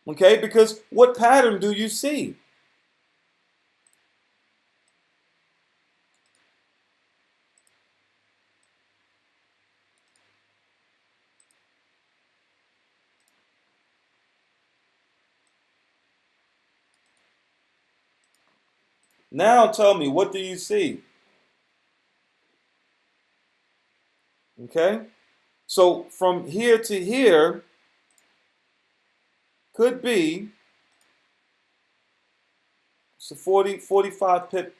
Okay, because what pattern do you see? Now tell me, what do you see? Okay, so from here to here could be it's a 40, 45 pip,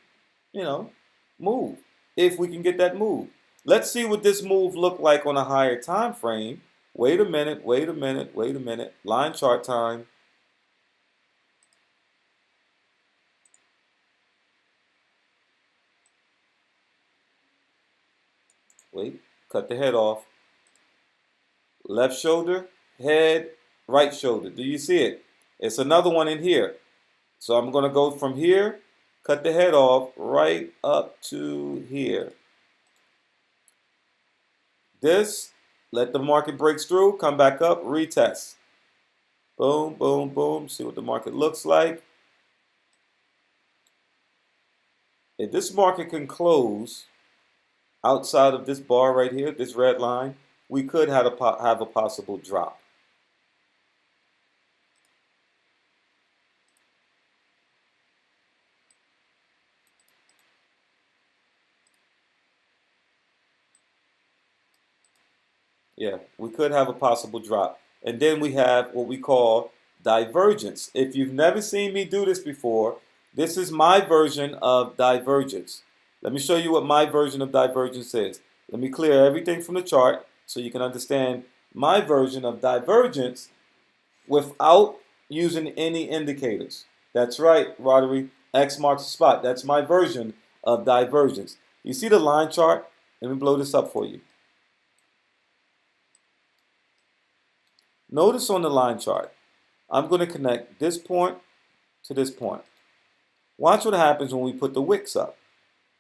move, if we can get that move. Let's see what this move looked like on a higher time frame. Wait a minute, wait a minute, wait a minute. Line chart time. Wait, cut the head off. Left shoulder, head, right shoulder. Do you see it? It's another one in here. So I'm going to go from here, cut the head off, right up to here. This, let the market breaks through, come back up, retest. Boom, boom, boom. See what the market looks like. If this market can close outside of this bar right here, this red line, we could have a possible drop. Yeah, we could have a possible drop. And then we have what we call divergence. If you've never seen me do this before, this is my version of divergence. Let me show you what my version of divergence is. Let me clear everything from the chart so you can understand my version of divergence without using any indicators. That's right, Roderick. X marks the spot. That's my version of divergence. You see the line chart? Let me blow this up for you. Notice on the line chart, I'm going to connect this point to this point. Watch what happens when we put the wicks up.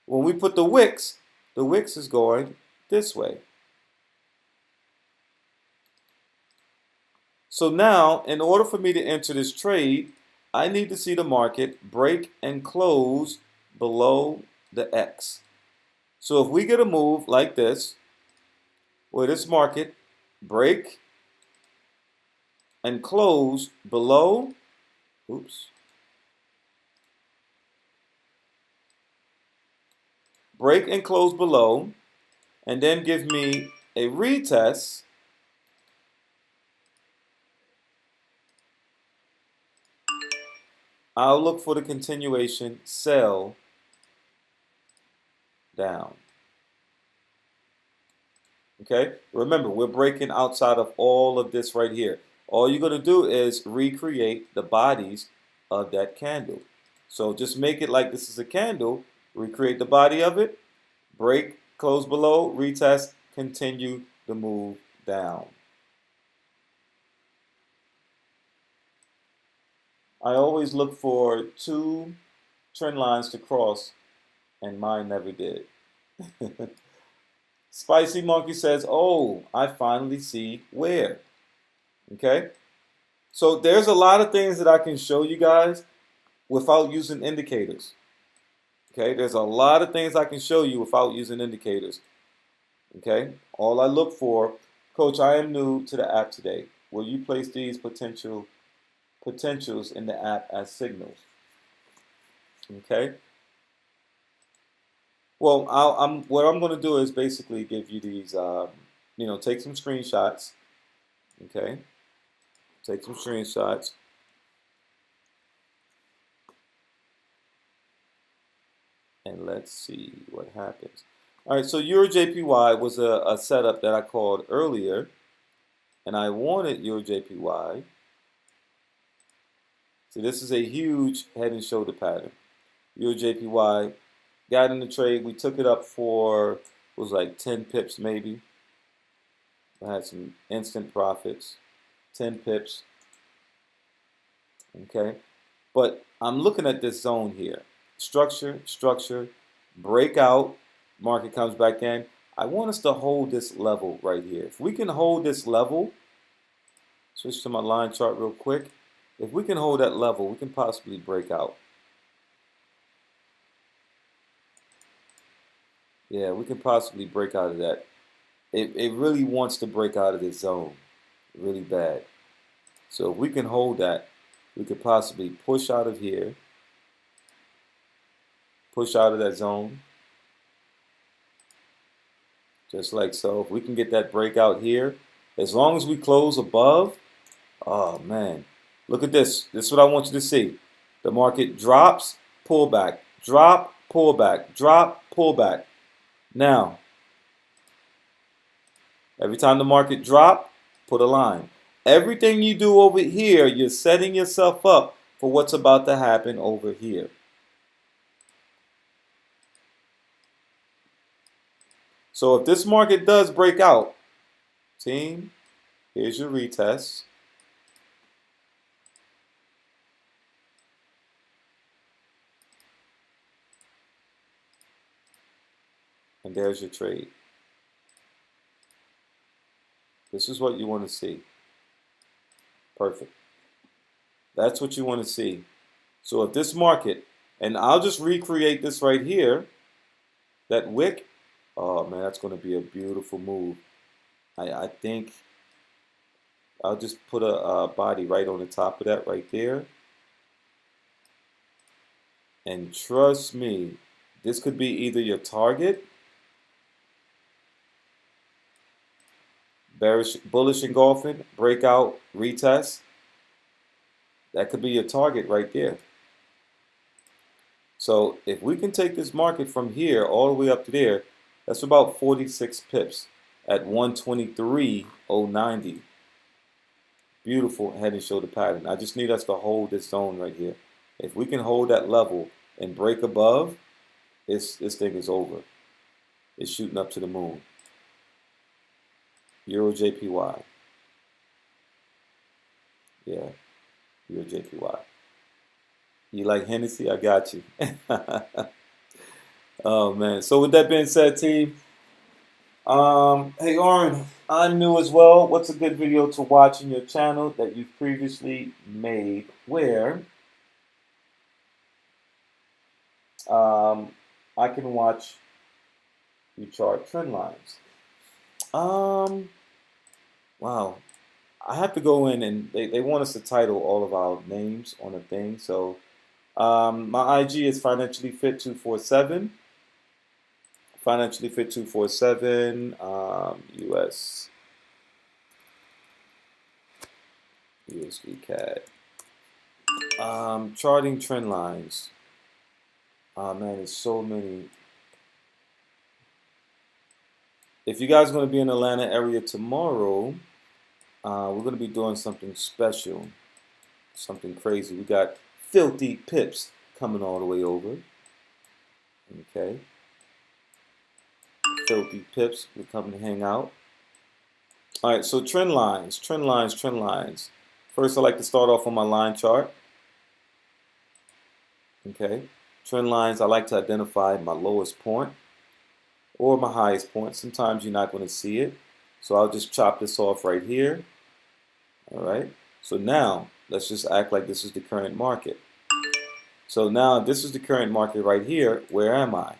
When we put the wicks is going this way. So now, in order for me to enter this trade, I need to see the market break and close below the X. So if we get a move like this, where this market break and close below, break and close below, and then give me a retest, I'll look for the continuation sell down. Okay, remember, we're breaking outside of all of this right here. All you're going to do is recreate the bodies of that candle. So just make it like this is a candle, recreate the body of it, break, close below, retest, continue the move down. I always look for two trend lines to cross, and mine never did. Spicy Monkey says, oh, I finally see where. Okay, so there's a lot of things that I can show you guys without using indicators. Okay, there's a lot of things I can show you without using indicators. Okay, all I look for, Coach, I am new to the app today. Will you place these potentials in the app as signals? Okay. Well, what I'm going to do is basically give you these, take some screenshots. Okay. Take some screenshots. And let's see what happens. All right, so EuroJPY was a setup that I called earlier. And I wanted EuroJPY. See, this is a huge head and shoulder pattern. EuroJPY got in the trade. We took it up for, it was like 10 pips maybe. I had some instant profits. 10 pips. Okay. But I'm looking at this zone here. Structure, breakout, market comes back in. I want us to hold this level right here. If we can hold this level, switch to my line chart real quick. If we can hold that level, we can possibly break out. Yeah, we can possibly break out of that. It really wants to break out of this zone really bad. So if we can hold that, we could possibly push out of here, push out of that zone, just like so. If we can get that breakout here, as long as we close above, oh man, look at this. This is what I want you to see. The market drops, pull back, drop, pull back, drop, pull back. Now, Every time the market drop, put a line. Everything you do over here, you're setting yourself up for what's about to happen over here. So if this market does break out, team, here's your retest. And there's your trade. This is what you want to see. Perfect. That's what you want to see. So if this market, and I'll just recreate this right here, that wick, oh man, that's going to be a beautiful move. I think I'll just put a body right on the top of that right there. And trust me, this could be either your target, bearish, bullish engulfing, breakout, retest. That could be your target right there. So if we can take this market from here all the way up to there, that's about 46 pips at 123.090. Beautiful head and shoulder pattern. I just need us to hold this zone right here. If we can hold that level and break above, this thing is over. It's shooting up to the moon. Euro JPY. Yeah, Euro JPY. You like Hennessy? I got you. Oh man. So with that being said, team, hey Oran, I'm new as well. What's a good video to watch in your channel that you've previously made where I can watch you chart trend lines? Wow. I have to go in and they want us to title all of our names on a thing. So my IG is Financially Fit 247. Financially Fit 247. US USD CAD. Charting trend lines. Oh man, there's so many. If you guys are going to be in the Atlanta area tomorrow, we're going to be doing something special, something crazy. We got Filthy Pips coming all the way over. Okay. Filthy Pips will come and hang out. All right, so trend lines, trend lines, trend lines. First, I like to start off on my line chart. Okay. Trend lines, I like to identify my lowest point or my highest point. Sometimes you're not going to see it. So I'll just chop this off right here. All right. So now let's just act like this is the current market. So now this is the current market right here. Where am I?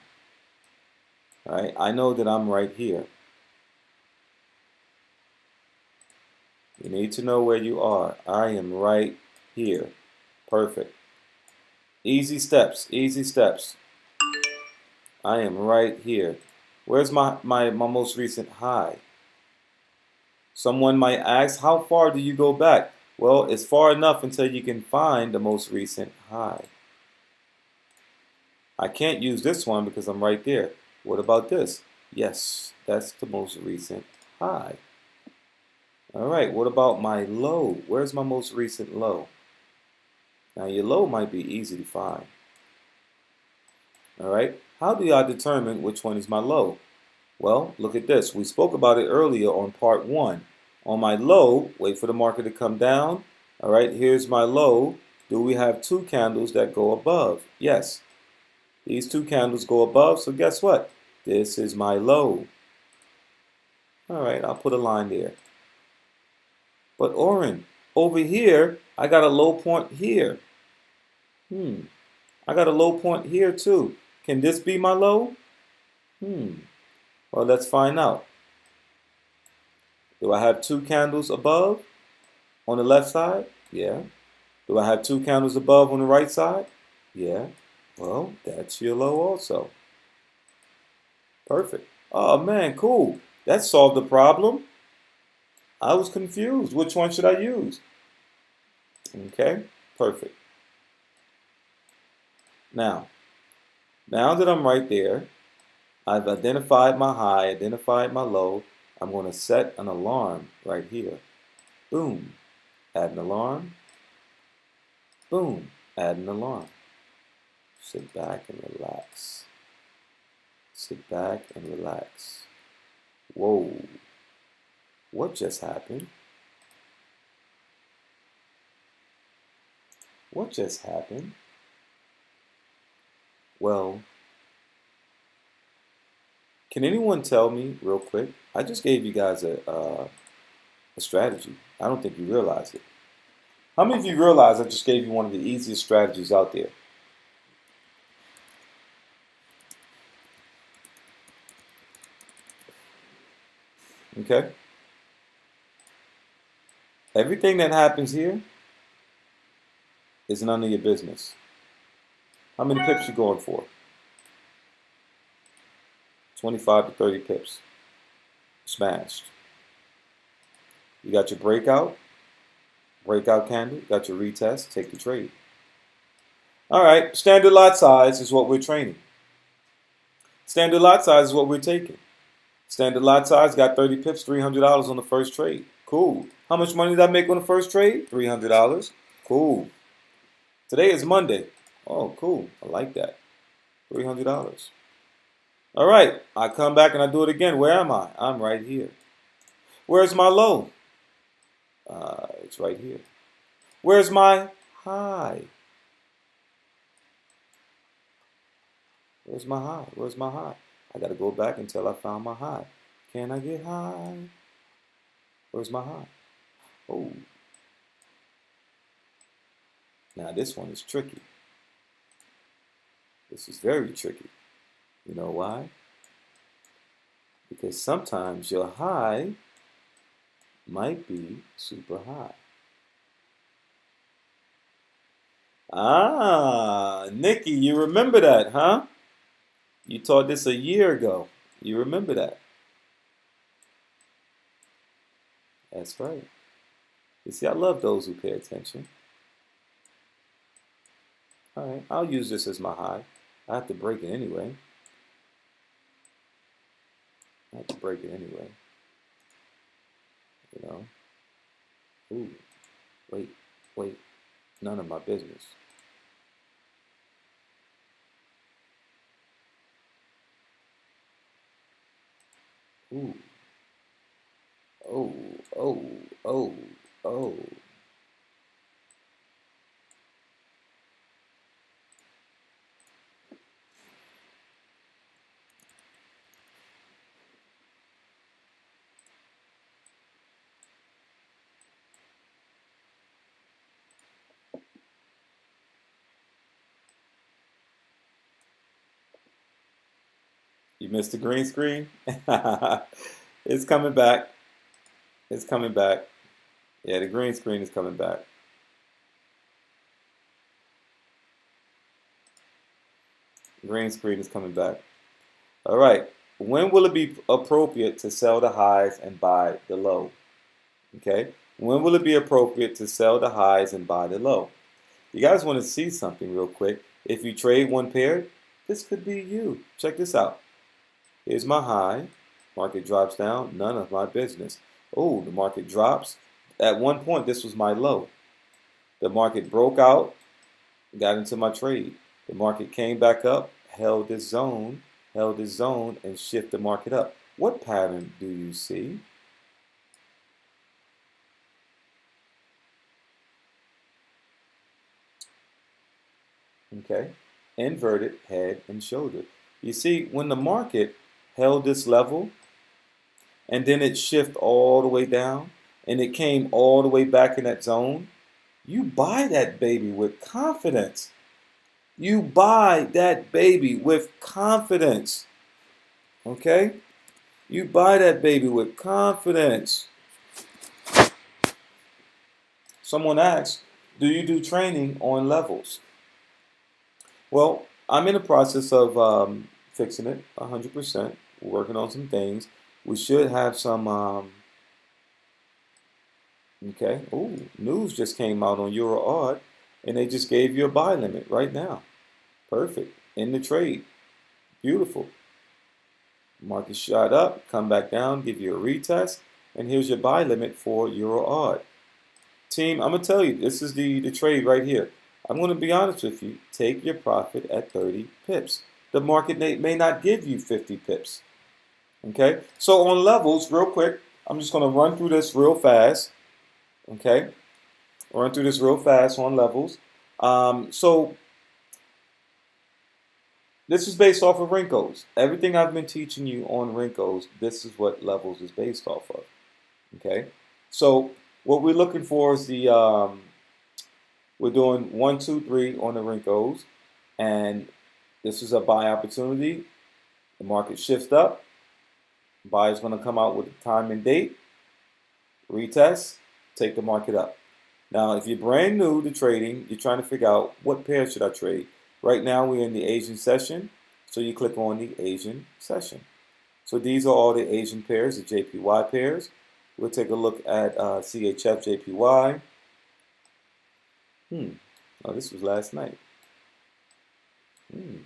All right. I know that I'm right here. You need to know where you are. I am right here. Perfect. Easy steps. Easy steps. I am right here. Where's my most recent high? Someone might ask, how far do you go back? Well, it's far enough until you can find the most recent high. I can't use this one because I'm right there. What about this? Yes, that's the most recent high. All right, what about my low? Where's my most recent low? Now, your low might be easy to find. All right, how do I determine which one is my low? Well, look at this. We spoke about it earlier on part 1. On my low, wait for the market to come down. All right, here's my low. Do we have 2 candles that go above? Yes. These 2 candles go above, so guess what? This is my low. All right, I'll put a line there. But Oran, over here, I got a low point here. I got a low point here too. Can this be my low? Well, let's find out. Do I have 2 candles above on the left side? Yeah. Do I have 2 candles above on the right side? Yeah. Well, that's your low also. Perfect. Oh man, cool. That solved the problem. I was confused. Which one should I use? Okay, perfect. Now that I'm right there, I've identified my high, identified my low. I'm going to set an alarm right here. Boom. Add an alarm. Boom. Add an alarm. Sit back and relax. Sit back and relax. Whoa. What just happened? What just happened? Well, can anyone tell me real quick? I just gave you guys a strategy. I don't think you realize it. How many of you realize I just gave you one of the easiest strategies out there? Okay? Everything that happens here is none of your business. How many pips you going for? 25 to 30 pips. Smashed. You got your breakout candle, you got your retest, take the trade. All right, standard lot size is what we're training. Standard lot size is what we're taking. Standard lot size got 30 pips, $300 on the first trade. Cool. How much money did I make on the first trade? $300. Cool. Today is Monday. Oh, cool. I like that. $300. All right. I come back and I do it again. Where am I? I'm right here. Where's my low? It's right here. Where's my high? Where's my high? Where's my high? I got to go back until I found my high. Can I get high? Where's my high? Oh. Now this one is tricky. This is very tricky. You know why? Because sometimes your high might be super high. Ah, Nikki, you remember that, huh? You taught this a year ago. You remember that. That's right. You see, I love those who pay attention. All right, I'll use this as my high. I have to break it anyway. I have to break it anyway. You know? Ooh, wait. None of my business. Ooh. Oh. You missed the green screen? It's coming back. It's coming back. Yeah, the green screen is coming back. Green screen is coming back. All right. When will it be appropriate to sell the highs and buy the low? Okay. When will it be appropriate to sell the highs and buy the low? You guys want to see something real quick. If you trade one pair, this could be you. Check this out. Here's my high. Market drops down. None of my business. Oh, the market drops. At one point, this was my low. The market broke out, got into my trade. The market came back up, held this zone, and shift the market up. What pattern do you see? Okay, inverted head and shoulder. You see, when the market held this level, and then it shifted all the way down, and it came all the way back in that zone, you buy that baby with confidence. You buy that baby with confidence. Okay? You buy that baby with confidence. Someone asked, do you do training on levels? Well, I'm in the process of fixing it 100%. We're working on some things. We should have some, okay. Oh, news just came out on Euro Odd, and they just gave you a buy limit right now. Perfect. In the trade. Beautiful. Market shot up, come back down, give you a retest, and here's your buy limit for Euro odd. Team, I'm going to tell you, this is the trade right here. I'm going to be honest with you. Take your profit at 30 pips. The market may not give you 50 pips. Okay? So on levels, real quick, I'm just going to run through this real fast. Okay? Run through this real fast on levels. So this is based off of Rinkos. Everything I've been teaching you on Rinkos, this is what levels is based off of. Okay? So what we're looking for is the, we're doing 1, 2, 3 on the Rinkos. And this is a buy opportunity. The market shifts up. Buy is going to come out with a time and date. Retest. Take the market up. Now, if you're brand new to trading, you're trying to figure out what pair should I trade. Right now, we're in the Asian session. So you click on the Asian session. So these are all the Asian pairs, the JPY pairs. We'll take a look at CHF JPY. Oh, this was last night.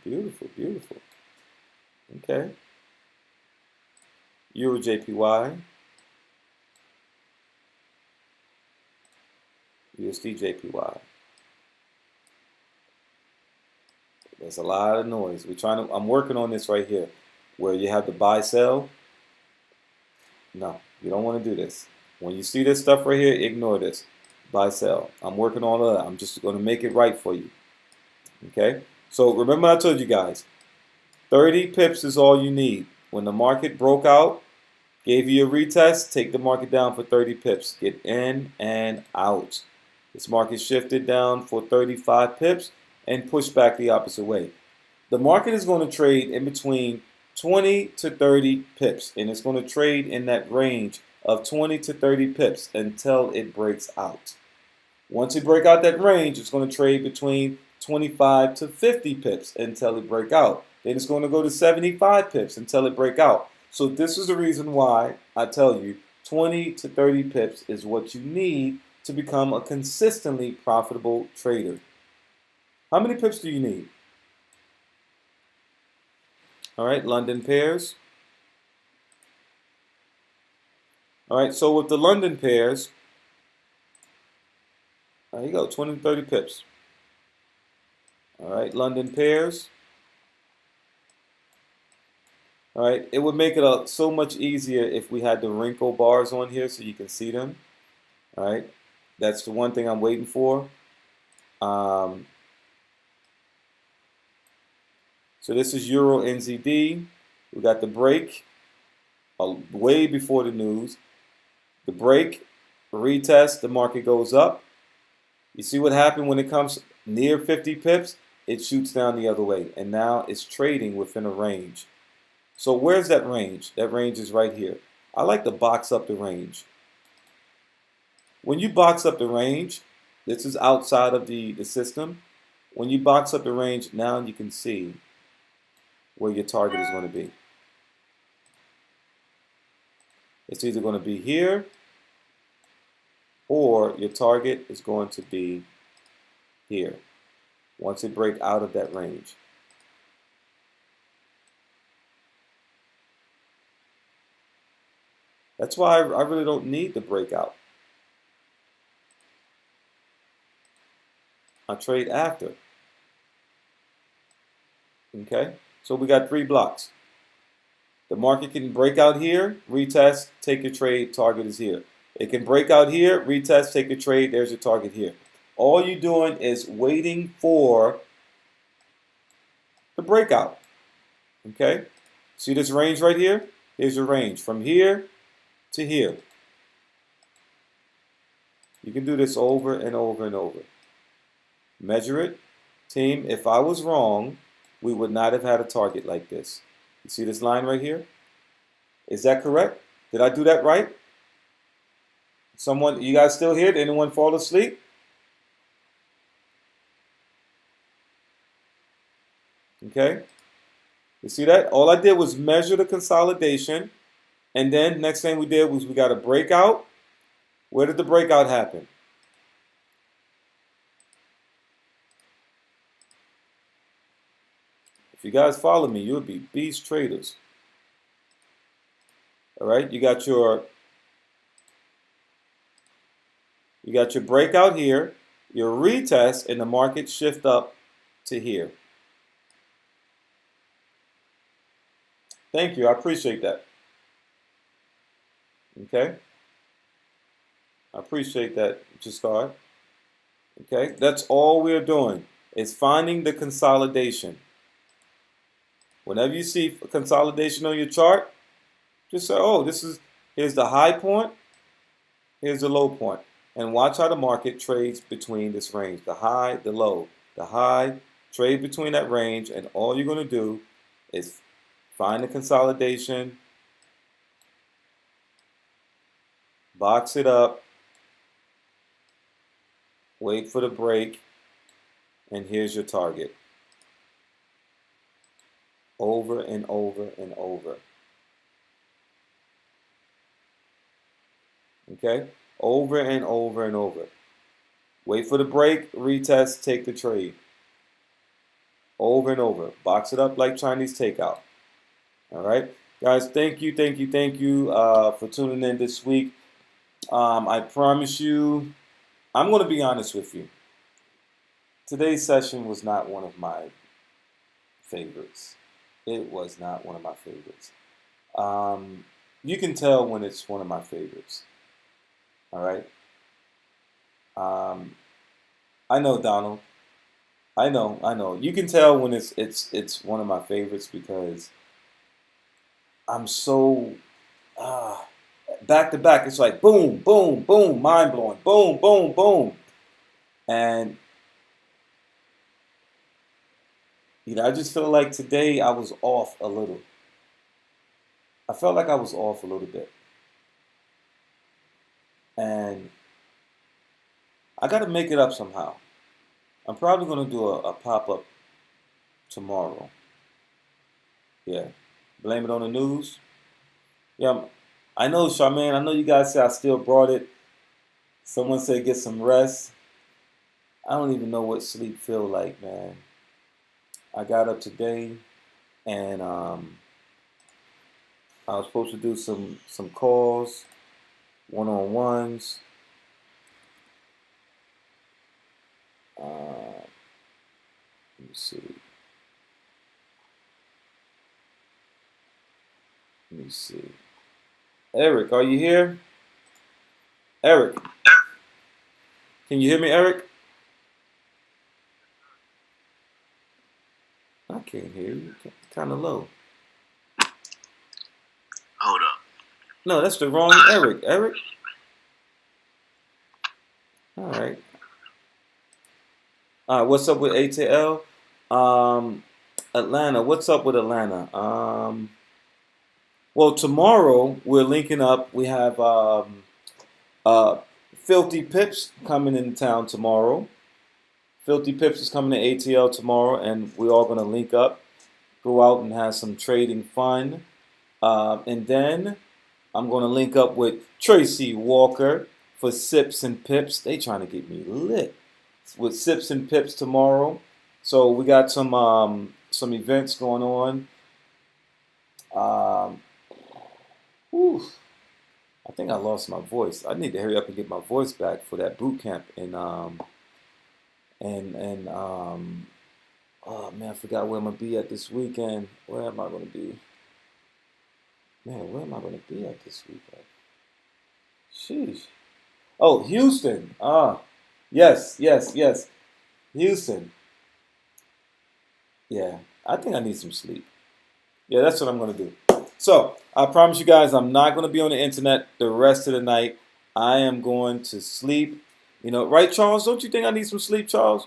Beautiful, beautiful. Okay. Euro JPY. USD JPY. There's a lot of noise. I'm working on this right here, where you have the buy sell. No, you don't want to do this. When you see this stuff right here, ignore this. Buy sell. I'm working on that. I'm just going to make it right for you. Okay? So remember I told you guys, 30 pips is all you need. When the market broke out, gave you a retest, take the market down for 30 pips. Get in and out. This market shifted down for 35 pips and pushed back the opposite way. The market is going to trade in between 20 to 30 pips, and it's going to trade in that range of 20 to 30 pips until it breaks out. Once it breaks out that range, it's going to trade between 25 to 50 pips until it break out. Then it's going to go to 75 pips until it break out. So this is the reason why I tell you 20 to 30 pips is what you need to become a consistently profitable trader. How many pips do you need? All right, London pairs. All right, so with the London pairs, there you go, 20 to 30 pips. All right, London pairs. All right, it would make it so much easier if we had the wrinkle bars on here so you can see them. All right, that's the one thing I'm waiting for. So this is Euro NZD. We got the break way before the news. The break, retest, the market goes up. You see what happened when it comes near 50 pips? It shoots down the other way. And now it's trading within a range. So where's that range? That range is right here. I like to box up the range. When you box up the range, this is outside of the system. When you box up the range, now you can see where your target is going to be. It's either going to be here or your target is going to be here once it breaks out of that range. That's why I really don't need the breakout. I trade after. Okay? So we got 3 blocks. The market can break out here, retest, take your trade, target is here. It can break out here, retest, take a trade, there's your target here. All you're doing is waiting for the breakout. Okay? See this range right here? Here's your range from here to here. You can do this over and over and over. Measure it. Team, if I was wrong, we would not have had a target like this. You see this line right here? Is that correct? Did I do that right? Someone, you guys still here? Did anyone fall asleep? Okay. You see that? All I did was measure the consolidation. And then next thing we did was we got a breakout. Where did the breakout happen? If you guys follow me, you'll be beast traders. All right, you got your breakout here, your retest, and the market shift up to here. Thank you. I appreciate that. Okay. I appreciate that, Jascar. Okay. That's all we're doing is finding the consolidation. Whenever you see consolidation on your chart, just say, oh, here's the high point, here's the low point. And watch how the market trades between this range, the high, the low. The high, trade between that range, and all you're going to do is find the consolidation, box it up, wait for the break, and here's your target. Over and over and over. Okay? Over and over and over. Wait for the break, retest, take the trade. Over and over. Box it up like Chinese takeout. All right? Guys, thank you for tuning in this week. I promise you, I'm going to be honest with you. Today's session was not one of my favorites. It was not one of my favorites. You can tell when it's one of my favorites. All right? I know, Donald. I know. You can tell when it's one of my favorites because I'm so back to back. It's like boom, boom, boom, mind blowing, boom, boom, boom, and I just feel like today I was off a little. I felt like I was off a little bit, and I got to make it up somehow. I'm probably going to do a pop-up tomorrow. Yeah. Blame it on the news. Yeah, I know, Charmaine. I know you guys say I still brought it. Someone said get some rest. I don't even know what sleep feel like, man. I got up today, and I was supposed to do some calls, one-on-ones. Let me see. Let me see. Eric, are you here? Eric. Can you hear me, Eric? I can't hear you. Kind of low. Hold up. No, that's the wrong Eric. Eric? All right. All right, what's up with ATL? Atlanta, what's up with Atlanta? Well, tomorrow we're linking up. We have Filthy Pips coming in town tomorrow. Filthy Pips is coming to ATL tomorrow, and we're all going to link up, go out and have some trading fun. And then I'm going to link up with Tracy Walker for Sips and Pips. They trying to get me lit with Sips and Pips tomorrow. So we got some events going on. I think I lost my voice. I need to hurry up and get my voice back for that boot camp. Oh man, I forgot where I'm gonna be at this weekend. Where am I gonna be? Man, where am I gonna be at this weekend? Sheesh. Oh, Houston. Yes. Houston. Yeah, I think I need some sleep. Yeah, that's what I'm gonna do. So, I promise you guys, I'm not going to be on the internet the rest of the night. I am going to sleep. You know, right, Charles? Don't you think I need some sleep, Charles?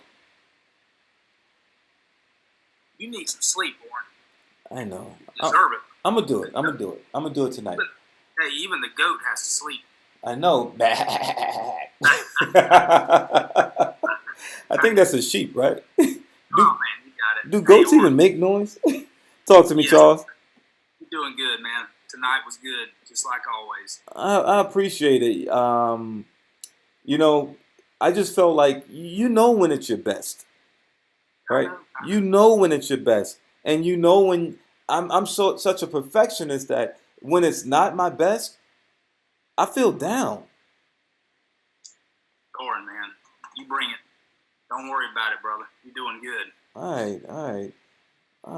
You need some sleep, Oran. I know. You deserve it. I'm going to do it. I'm going to do it tonight. Hey, even the goat has to sleep. I know. I think that's a sheep, right? Oh, man, you got it. Do goats even make noise? Talk to me, Yes. Charles. You're doing good, man. Tonight was good, just like always. I appreciate it. You know, I just felt like you know when it's your best, right? I know. You know when it's your best, and you know when I'm such a perfectionist that when it's not my best, I feel down. Oran, man, you bring it. Don't worry about it, brother. You're doing good. All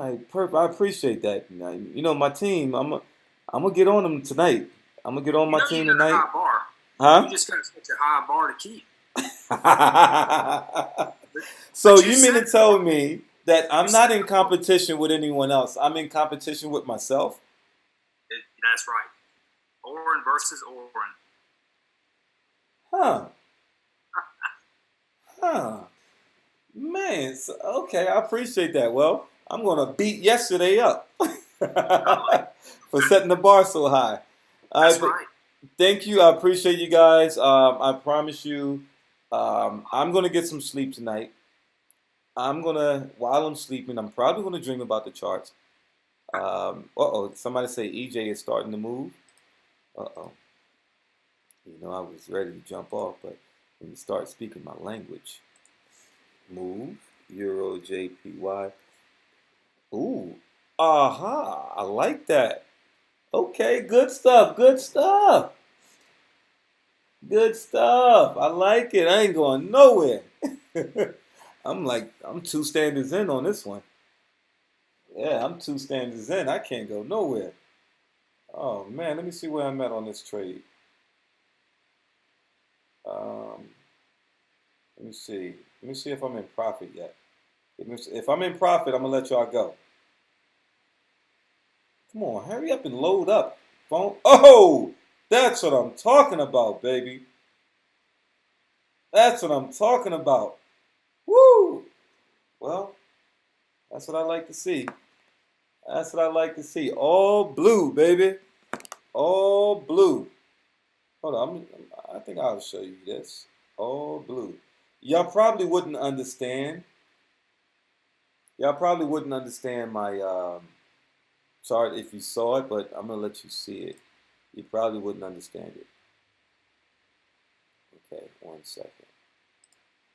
right, perfect. I appreciate that. You know, my team. I'm gonna get on them tonight. I'm gonna get on my team You got a tonight. high bar. Huh? You just got such a high bar to keep. So But you mean to tell me that I'm not in competition with anyone else? I'm in competition with myself? That's right. Oran versus Oran. Huh. Man, okay, I appreciate that. Well, I'm gonna beat yesterday up for setting the bar so high. All That's right, right. thank you. I appreciate you guys. I promise you, I'm gonna get some sleep tonight. While I'm sleeping, I'm probably gonna dream about the charts. Somebody say EJ is starting to move. Uh-oh. You know, I was ready to jump off, but when you start speaking my language, move, Euro, JPY. Ooh, aha, I like that. Okay, good stuff, good stuff. Good stuff. I like it. I ain't going nowhere. I'm 2 standards in on this one. Yeah, I'm 2 standards in. I can't go nowhere. Oh man, let me see where I'm at on this trade. Um, let me see. Let me see if I'm in profit yet. If I'm in profit, I'm gonna let y'all go. Come on, hurry up and load up, phone. Oh, that's what I'm talking about, baby. That's what I'm talking about. Woo! Well, that's what I like to see. That's what I like to see. All blue, baby. All blue. Hold on, I think I'll show you this. All blue. Y'all probably wouldn't understand. Y'all probably wouldn't understand my chart if you saw it, but I'm gonna let you see it. You probably wouldn't understand it. Okay, 1 second.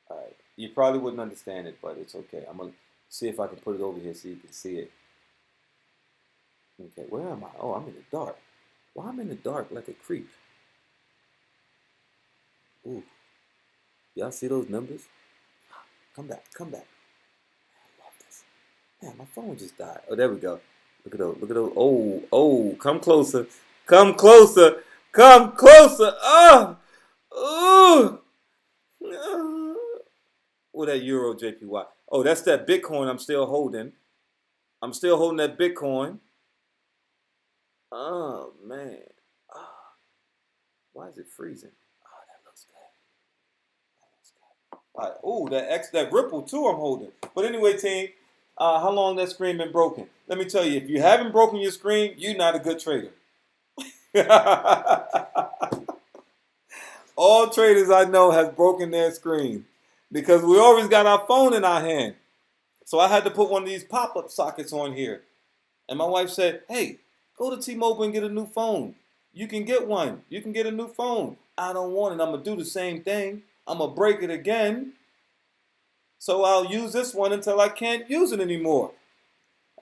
All right, you probably wouldn't understand it, but it's okay. I'm gonna see if I can put it over here so you can see it. Okay, where am I? Oh, I'm in the dark. Well, I'm in the dark like a creep. Ooh, y'all see those numbers? Come back, come back. I love this. Man, my phone just died. Oh, there we go. Look at those. Look at those. Oh, come closer. Come closer. Come closer. Oh, oh. What that Euro JPY? Oh, that's that Bitcoin I'm still holding. I'm still holding that Bitcoin. Oh, man. Oh, why is it freezing? Oh, that looks good. All right. Oh, that Ripple too I'm holding. But anyway, team, how long that screen been broken? Let me tell you, if you haven't broken your screen, you're not a good trader. All traders I know have broken their screen because we always got our phone in our hand. So I had to put one of these pop-up sockets on here. And my wife said, hey, go to T-Mobile and get a new phone. You can get one. You can get a new phone. I don't want it. I'm going to do the same thing. I'm going to break it again. So I'll use this one until I can't use it anymore.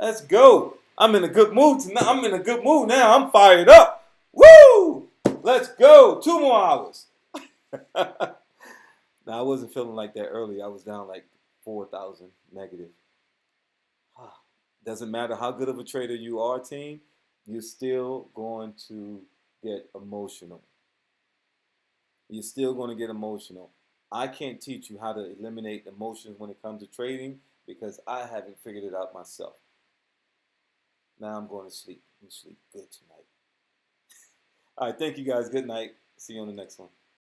Let's go. I'm in a good mood tonight. I'm in a good mood now. I'm fired up. Woo! Let's go. 2 more hours. Now, I wasn't feeling like that earlier. I was down like 4,000 negative. Doesn't matter how good of a trader you are, team, you're still going to get emotional. You're still going to get emotional. I can't teach you how to eliminate emotions when it comes to trading because I haven't figured it out myself. Now I'm going to sleep. I'm going to sleep good tonight. All right, thank you guys. Good night. See you on the next one.